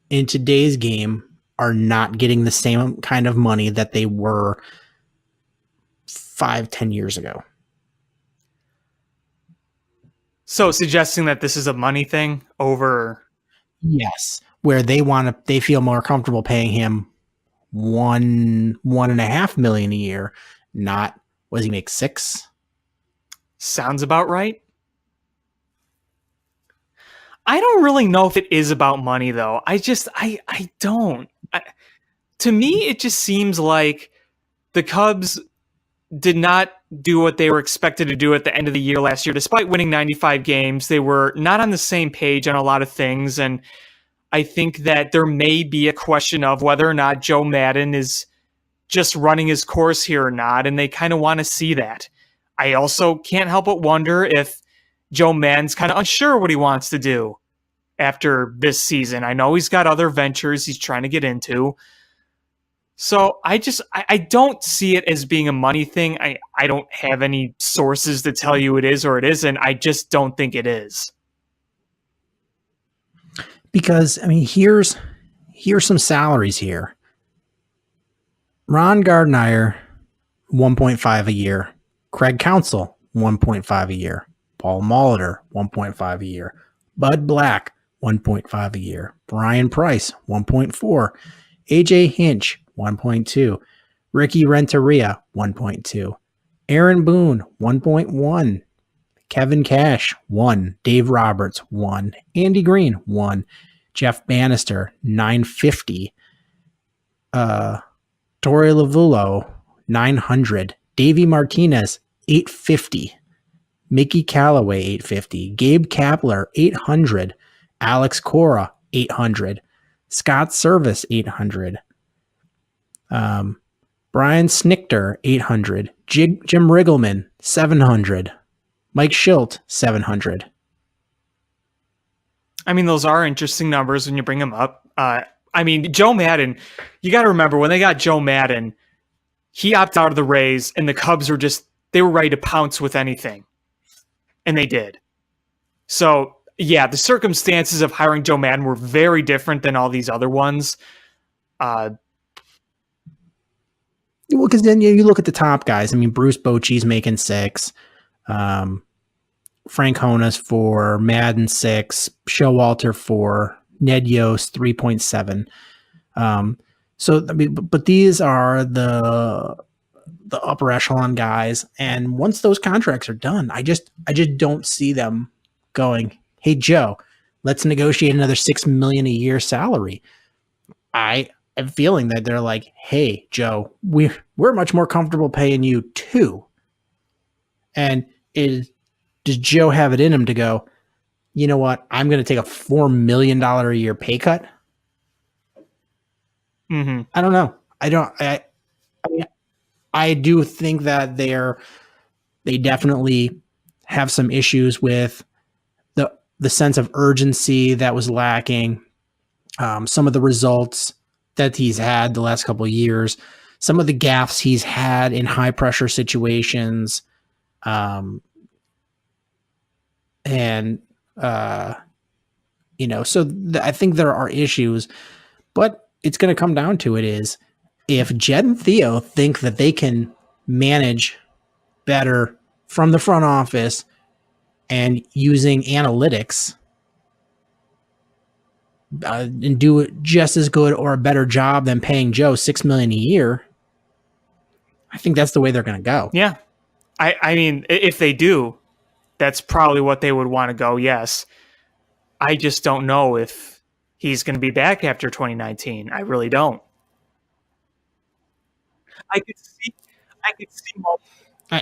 in today's game are not getting the same kind of money that they were 5-10 years ago? So suggesting that this is a money thing over... Yes, where they feel more comfortable paying him $1.5 million a year, not, what does he make, $6? Sounds about right. I don't really know if it is about money, though. I don't. To me, it just seems like the Cubs did not do what they were expected to do at the end of the year last year. Despite winning 95 games, they were not on the same page on a lot of things. And I think that there may be a question of whether or not Joe Maddon is just running his course here or not. And they kind of want to see that. I also can't help but wonder if Joe Maddon's kind of unsure what he wants to do after this season. I know he's got other ventures he's trying to get into. So I don't see it as being a money thing. I don't have any sources to tell you it is or it isn't. I just don't think it is. Because, I mean, here's some salaries here. Ron Gardner, 1.5 a year. Craig Counsell, 1.5 a year. Paul Molitor, 1.5 a year. Bud Black, 1.5 a year. Brian Price, 1.4. AJ Hinch, 1.2. Ricky Renteria, 1.2. Aaron Boone, 1.1. Kevin Cash, 1. Dave Roberts, 1. Andy Green, 1. Jeff Bannister, 950. Torey Lavulo, 900. Davey Martinez, 850. Mickey Callaway, 850. Gabe Kapler, 800. Alex Cora, 800. Scott Service, 800. Brian Snichter, 800. Jim Riggleman, 700. Mike Schilt, 700. I mean, those are interesting numbers when you bring them up. I mean, Joe Maddon, you got to remember when they got Joe Maddon, he opted out of the Rays and the Cubs were they were ready to pounce with anything. And they did. So, yeah, the circumstances of hiring Joe Maddon were very different than all these other ones. Well, because then you look at the top guys. I mean, Bruce Bochy's making 6. Frank Honus 4. Madden 6. Showalter 4. Ned Yost 3.7. So, I mean, but these are the upper echelon guys. And once those contracts are done, I just don't see them going, hey, Joe, let's negotiate another $6 million a year salary. I am feeling that they're like, hey, Joe, we're much more comfortable paying you $2. And does Joe have it in him to go, you know what? I'm going to take a $4 million a year pay cut. Mm-hmm. I don't know. I do think that they definitely have some issues with the sense of urgency that was lacking. Some of the results that he's had the last couple of years, some of the gaffes he's had in high pressure situations, I think there are issues, but it's going to come down to it is if Jed and Theo think that they can manage better from the front office and using analytics and do it just as good or a better job than paying Joe $6 million a year, I think that's the way they're going to go. Yeah. I mean, if they do, that's probably what they would want to go, yes. I just don't know if he's going to be back after 2019. I really don't. I could see multiple,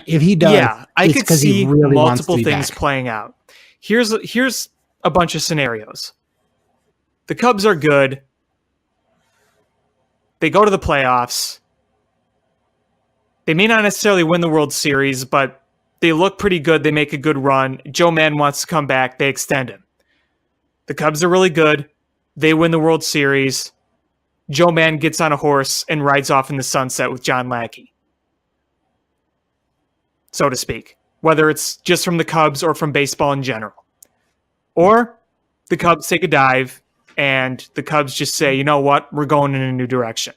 if he does, yeah, I it's could 'cause he see really wants multiple to be things back. playing out. Here's a bunch of scenarios. The Cubs are good. They go to the playoffs. They may not necessarily win the World Series, but they look pretty good. They make a good run. Joe Madden wants to come back. They extend him. The Cubs are really good. They win the World Series. Joe Madden gets on a horse and rides off in the sunset with John Lackey, so to speak, whether it's just from the Cubs or from baseball in general. Or the Cubs take a dive and the Cubs just say, you know what, we're going in a new direction.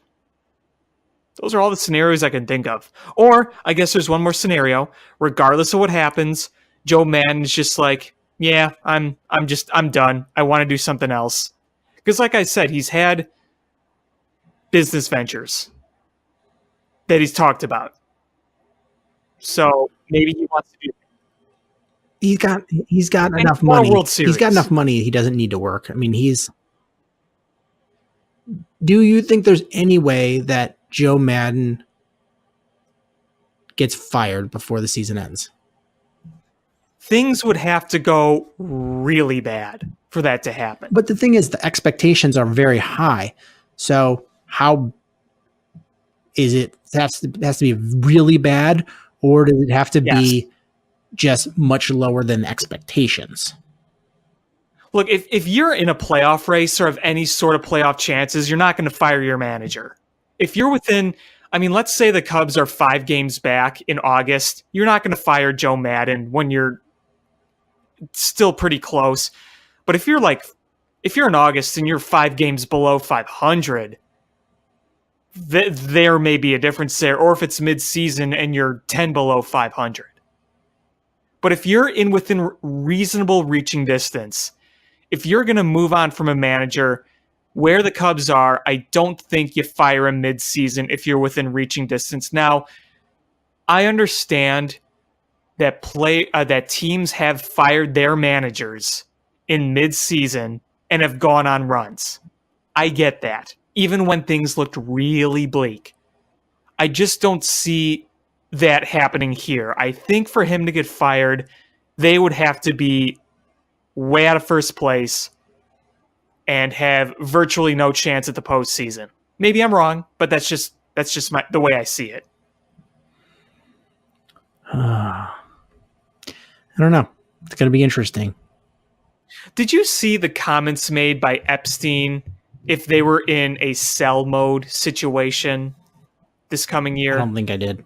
Those are all the scenarios I can think of. Or I guess there's one more scenario. Regardless of what happens, Joe Madden is just like, yeah, I'm done. I want to do something else. Because like I said, he's had business ventures that he's talked about. So maybe he wants to do. He's got enough more money. World He's got Series. enough money. He doesn't need to work. I mean, do you think there's any way that Joe Madden gets fired before the season ends? Things would have to go really bad for that to happen. But the thing is, the expectations are very high. So how is it? It has to be really bad, or does it have to be just much lower than expectations? Look, if you're in a playoff race or have any sort of playoff chances, you're not going to fire your manager. If you're within, I mean, let's say the Cubs are 5 games back in August, you're not going to fire Joe Madden when you're still pretty close. But if you're in August and you're 5 games below 500, there may be a difference there. Or if it's mid-season and you're 10 below 500. But if you're within reasonable reaching distance, if you're going to move on from a manager where the Cubs are, I don't think you fire him mid-season if you're within reaching distance. Now, I understand that that teams have fired their managers in mid-season and have gone on runs. I get that, even when things looked really bleak. I just don't see that happening here. I think for him to get fired, they would have to be way out of first place and have virtually no chance at the postseason. Maybe I'm wrong, but that's just the way I see it. I don't know. It's going to be interesting. Did you see the comments made by Epstein if they were in a sell mode situation this coming year? I don't think I did.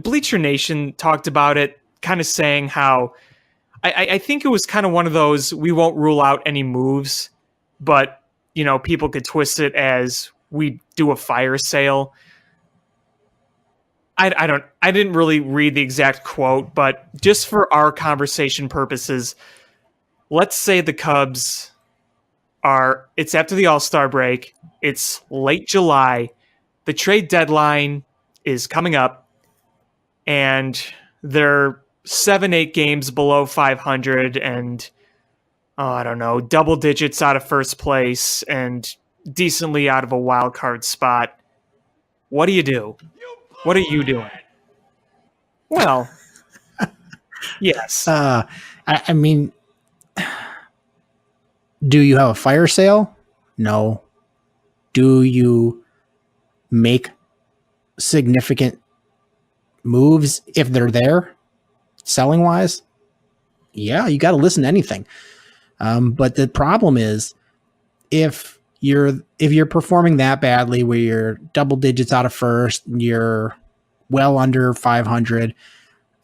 Bleacher Nation talked about it, kind of saying how I think it was kind of one of those, we won't rule out any moves, but people could twist it as we do a fire sale. I didn't really read the exact quote, but just for our conversation purposes, let's say the Cubs it's after the All-Star break, it's late July, the trade deadline is coming up, and they're 7-8 games below 500 and I don't know, double digits out of first place and decently out of a wild card spot. What do you do? What are you doing? Well, Yes. I mean, do you have a fire sale? No. Do you make significant moves if they're there, selling wise? Yeah, you got to listen to anything. But the problem is, if you're performing that badly, where you're double digits out of first, you're well under 500,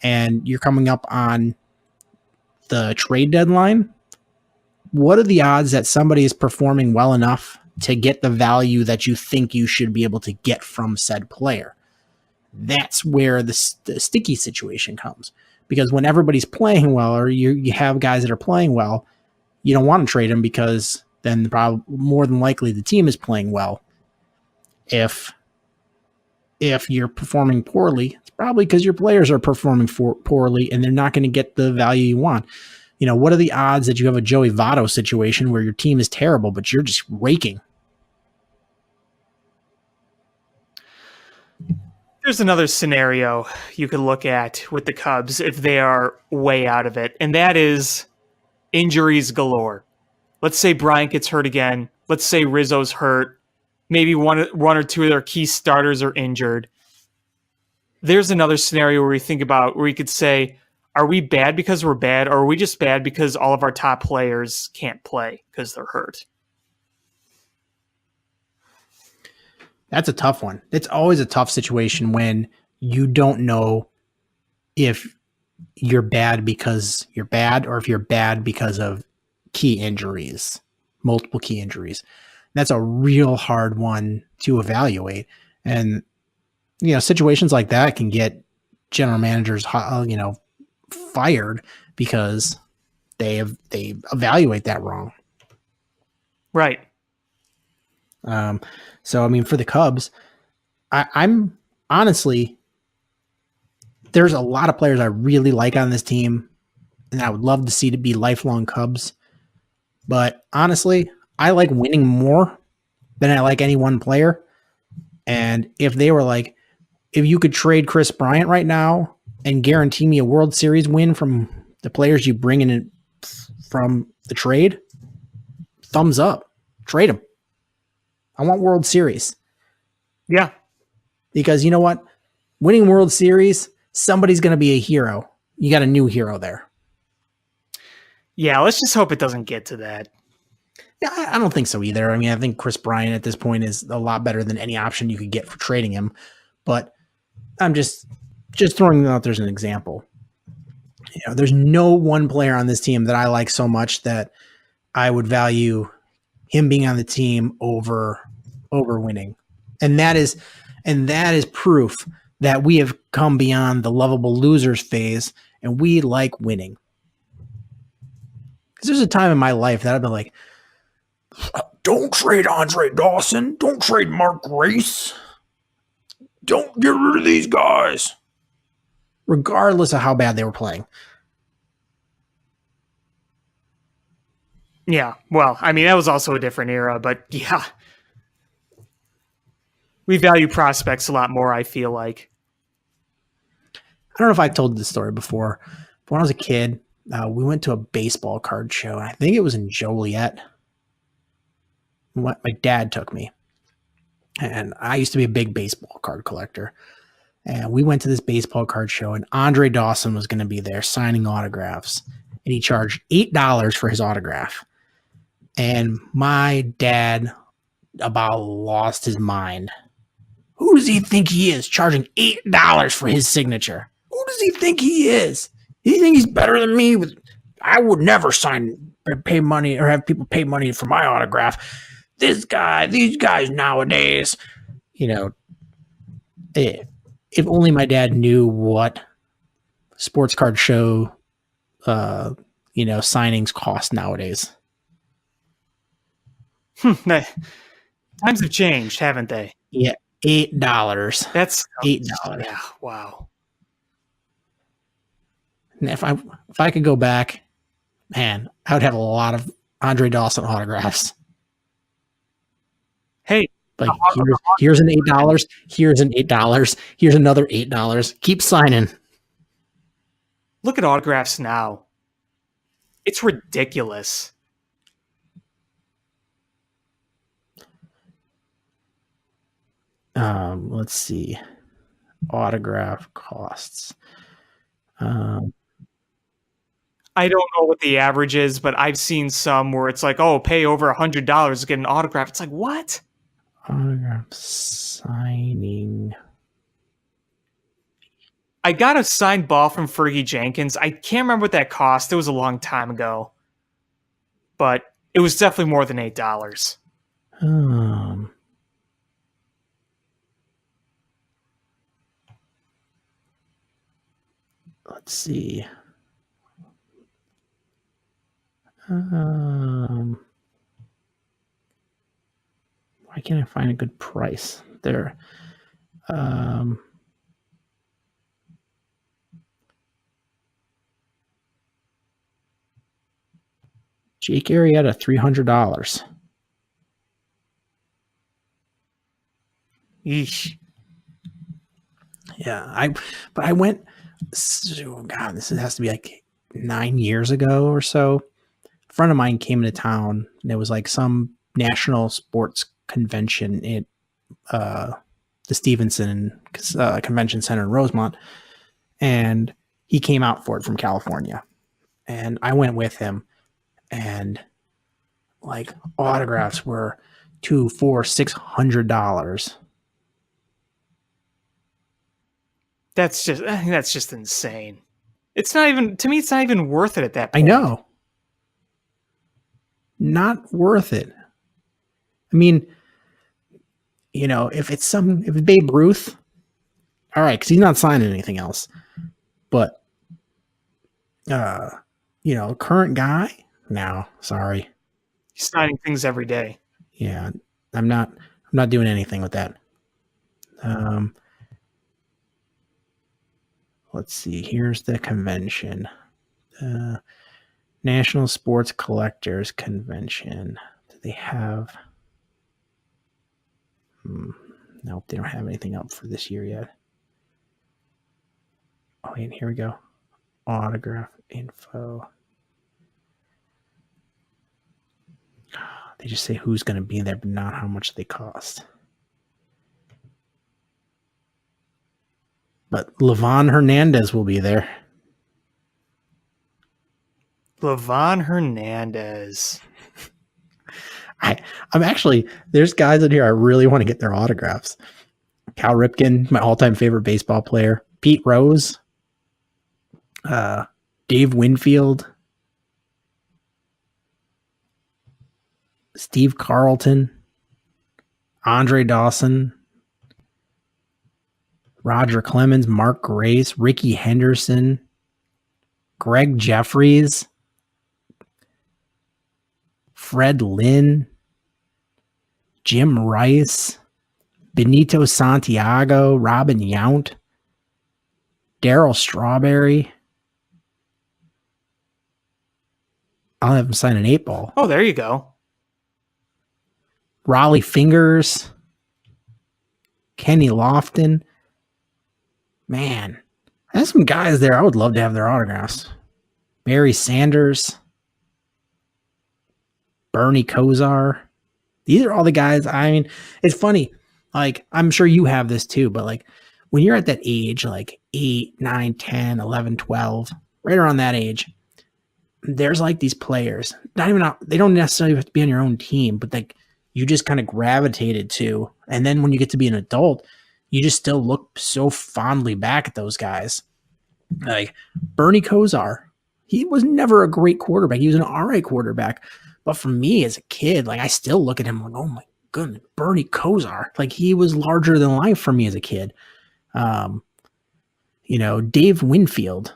and you're coming up on the trade deadline, what are the odds that somebody is performing well enough to get the value that you think you should be able to get from said player? That's where the sticky situation comes. Because when everybody's playing well, or you have guys that are playing well, you don't want to trade them, because then more than likely the team is playing well. If you're performing poorly, it's probably because your players are performing poorly, and they're not going to get the value you want. What are the odds that you have a Joey Votto situation where your team is terrible, but you're just raking? There's another scenario you could look at with the Cubs if they are way out of it, and that is injuries galore. Let's say Bryant gets hurt again. Let's say Rizzo's hurt. Maybe one or two of their key starters are injured. There's another scenario where we could say, are we bad because we're bad, or are we just bad because all of our top players can't play because they're hurt? That's a tough one. It's always a tough situation when you don't know if you're bad because you're bad, or if you're bad because of key injuries, multiple key injuries. That's a real hard one to evaluate. And, situations like that can get general managers, fired because they evaluate that wrong. Right. So, I mean, for the Cubs, I'm honestly, there's a lot of players I really like on this team, and I would love to see to be lifelong Cubs. But honestly, I like winning more than I like any one player. And if they were like, if you could trade Chris Bryant right now and guarantee me a World Series win from the players you bring in from the trade, thumbs up, trade them. I want World Series. Yeah. Because you know what? Winning World Series, somebody's going to be a hero. You got a new hero there. Yeah, let's just hope it doesn't get to that. Yeah, I don't think so either. I mean, I think Chris Bryant at this point is a lot better than any option you could get for trading him. But I'm just throwing out there as an example. There's no one player on this team that I like so much that I would value him being on the team over winning. And that is proof that we have come beyond the lovable losers phase, and we like winning. Because there's a time in my life that I've been like, don't trade Andre Dawson, don't trade Mark Grace, don't get rid of these guys, regardless of how bad they were playing. Yeah, well, I mean, that was also a different era, but yeah. We value prospects a lot more, I feel like. I don't know if I told this story before, but when I was a kid, we went to a baseball card show, and I think it was in Joliet. My dad took me, and I used to be a big baseball card collector. And we went to this baseball card show, and Andre Dawson was going to be there signing autographs, and he charged $8 for his autograph. And my dad about lost his mind. Who does he think he is, charging $8 for his signature? Who does he think he is? He think he's better than me? I would never pay money or have people pay money for my autograph. These guys nowadays, if only my dad knew what sports card show, signings cost nowadays. Times have changed, haven't they? Yeah, $8. That's $8. Yeah, wow. And if I could go back, man, I would have a lot of Andre Dawson autographs. Hey, like here's an $8. Here's an $8. Here's another $8. Keep signing. look at autographs now. It's ridiculous. Let's see. Autograph costs. I don't know what the average is, but I've seen some where it's like, oh, pay over $100 to get an autograph. It's like, what? Autograph signing. I got a signed ball from Fergie Jenkins. I can't remember what that cost. It was a long time ago. But it was definitely more than $8. Let's see. Why can't I find a good price there? Jake Arrieta, $300. Yeesh. Yeah, I went. So, God, this has to be like 9 years ago or so. A friend of mine came into town, and it was like some national sports convention at the Stevenson Convention Center in Rosemont, and he came out for it from California, and I went with him, and like autographs were $200, $400, $600. That's just insane. It's not even, to me, it's not even worth it at that point. I know. Not worth it. I mean, you know, if it's Babe Ruth, all right, because he's not signing anything else. But, you know, current guy, no, sorry. He's signing things every day. Yeah, I'm not doing anything with that. Let's see. Here's the convention. National Sports Collectors Convention. Do they have... Nope, they don't have anything up for this year yet. Oh, and here we go. Autograph info. They just say who's going to be there, but not how much they cost. But Levon Hernandez will be there. Levon Hernandez. I'm actually, there's guys in here I really want to get their autographs. Cal Ripken, my all-time favorite baseball player. Pete Rose. Dave Winfield. Steve Carlton. Andre Dawson. Roger Clemens, Mark Grace, Ricky Henderson, Greg Jeffries, Fred Lynn, Jim Rice, Benito Santiago, Robin Yount, Daryl Strawberry. I'll have him sign an 8-ball. Oh, there you go. Raleigh Fingers, Kenny Lofton. Man, there's some guys there I would love to have their autographs. Barry Sanders, Bernie Kosar. These are all the guys. I mean, it's funny. Like, I'm sure you have this too, but like when you're at that age, like 8, 9, 10, 11, 12, right around that age, there's like these players, they don't necessarily have to be on your own team, but like you just kind of gravitated to. And then when you get to be an adult, you just still look so fondly back at those guys. Like Bernie Kosar, he was never a great quarterback. He was an all right quarterback. But for me as a kid, like I still look at him like, oh my goodness, Bernie Kosar. Like he was larger than life for me as a kid. You know, Dave Winfield,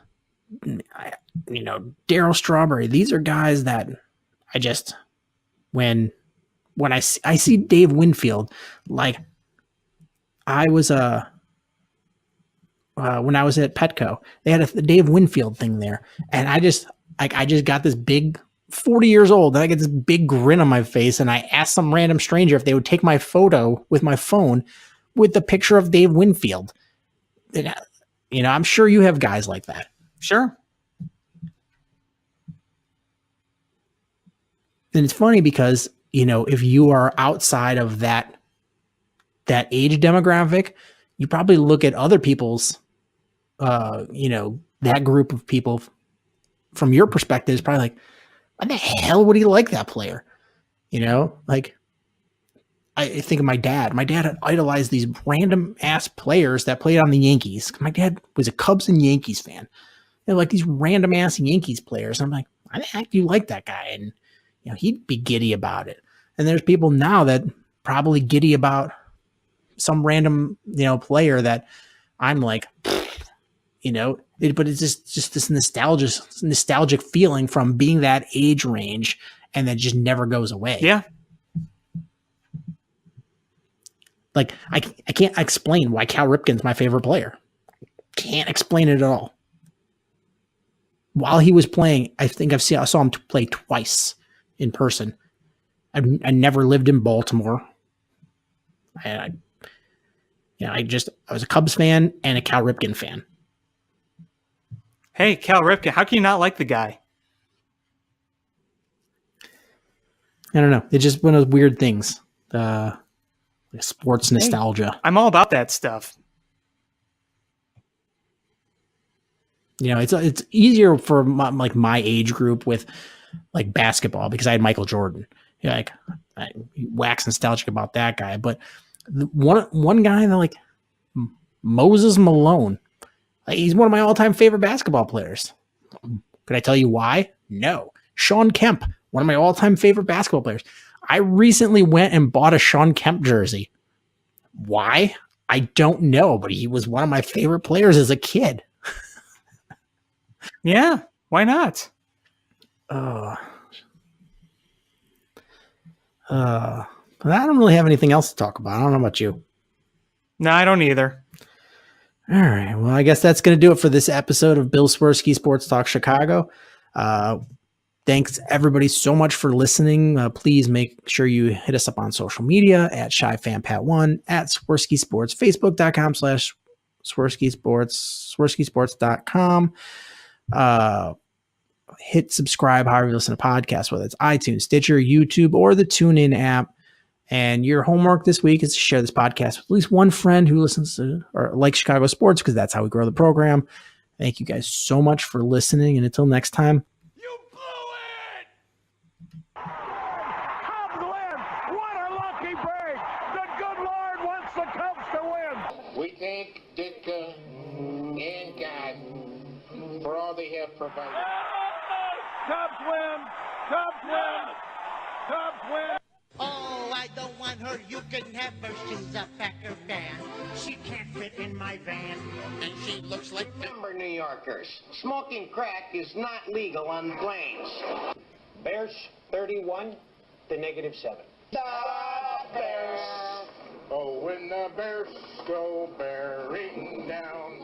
you know, Daryl Strawberry. These are guys that I just, when I see Dave Winfield, like, I was when I was at Petco, they had the Dave Winfield thing there, and I just got this big 40 years old, and I get this big grin on my face, and I asked some random stranger if they would take my photo with my phone with the picture of Dave Winfield. And, you know, I'm sure you have guys like that. Sure. And it's funny because, if you are outside of that age demographic, you probably look at other people's, that group of people from your perspective is probably like, why the hell would he like that player? Like, I think of my dad. My dad had idolized these random ass players that played on the Yankees. My dad was a Cubs and Yankees fan. They're like these random ass Yankees players. I'm like, why the heck do you like that guy? And he'd be giddy about it. And there's people now that probably giddy about some random player that I'm like, but it's just this nostalgic feeling from being that age range, and that just never goes away. Yeah. Like I can't explain why Cal Ripken's my favorite player. Can't explain it at all. While he was playing, I think I saw him play twice in person. I never lived in Baltimore. I was a Cubs fan and a Cal Ripken fan. Hey, Cal Ripken, how can you not like the guy? I don't know. It's just one of those weird things. Sports nostalgia. I'm all about that stuff. It's easier for my age group with like basketball because I had Michael Jordan. I wax nostalgic about that guy. But one guy that like Moses Malone, he's one of my all-time favorite basketball players. Could I tell you why? No. Sean Kemp, one of my all-time favorite basketball players. I recently went and bought a Sean Kemp jersey. Why? I don't know, but he was one of my favorite players as a kid. Yeah, why not? I don't really have anything else to talk about. I don't know about you. No, I don't either. All right. Well, I guess that's going to do it for this episode of Bill Swirsky Sports Talk Chicago. Thanks everybody so much for listening. Please make sure you hit us up on social media at ShyFanPat1, at Swirsky Sports, Facebook.com/Swirsky Sports, SwirskySports.com. Hit subscribe however you listen to podcasts, whether it's iTunes, Stitcher, YouTube, or the TuneIn app. And your homework this week is to share this podcast with at least one friend who listens to or likes Chicago sports, because that's how we grow the program. Thank you guys so much for listening. And until next time. You blew it! Cubs win! What a lucky break! The good Lord wants the Cubs to win! We thank Ditka and God for all they have provided. Cubs win! Cubs win! Cubs win! Oh, I don't want her. You can have her. She's a Packer fan. She can't fit in my van. And she looks like Remember, New Yorkers, smoking crack is not legal on the plains. Bears 31 to -7. The Bears. Oh, when the Bears go bearing down.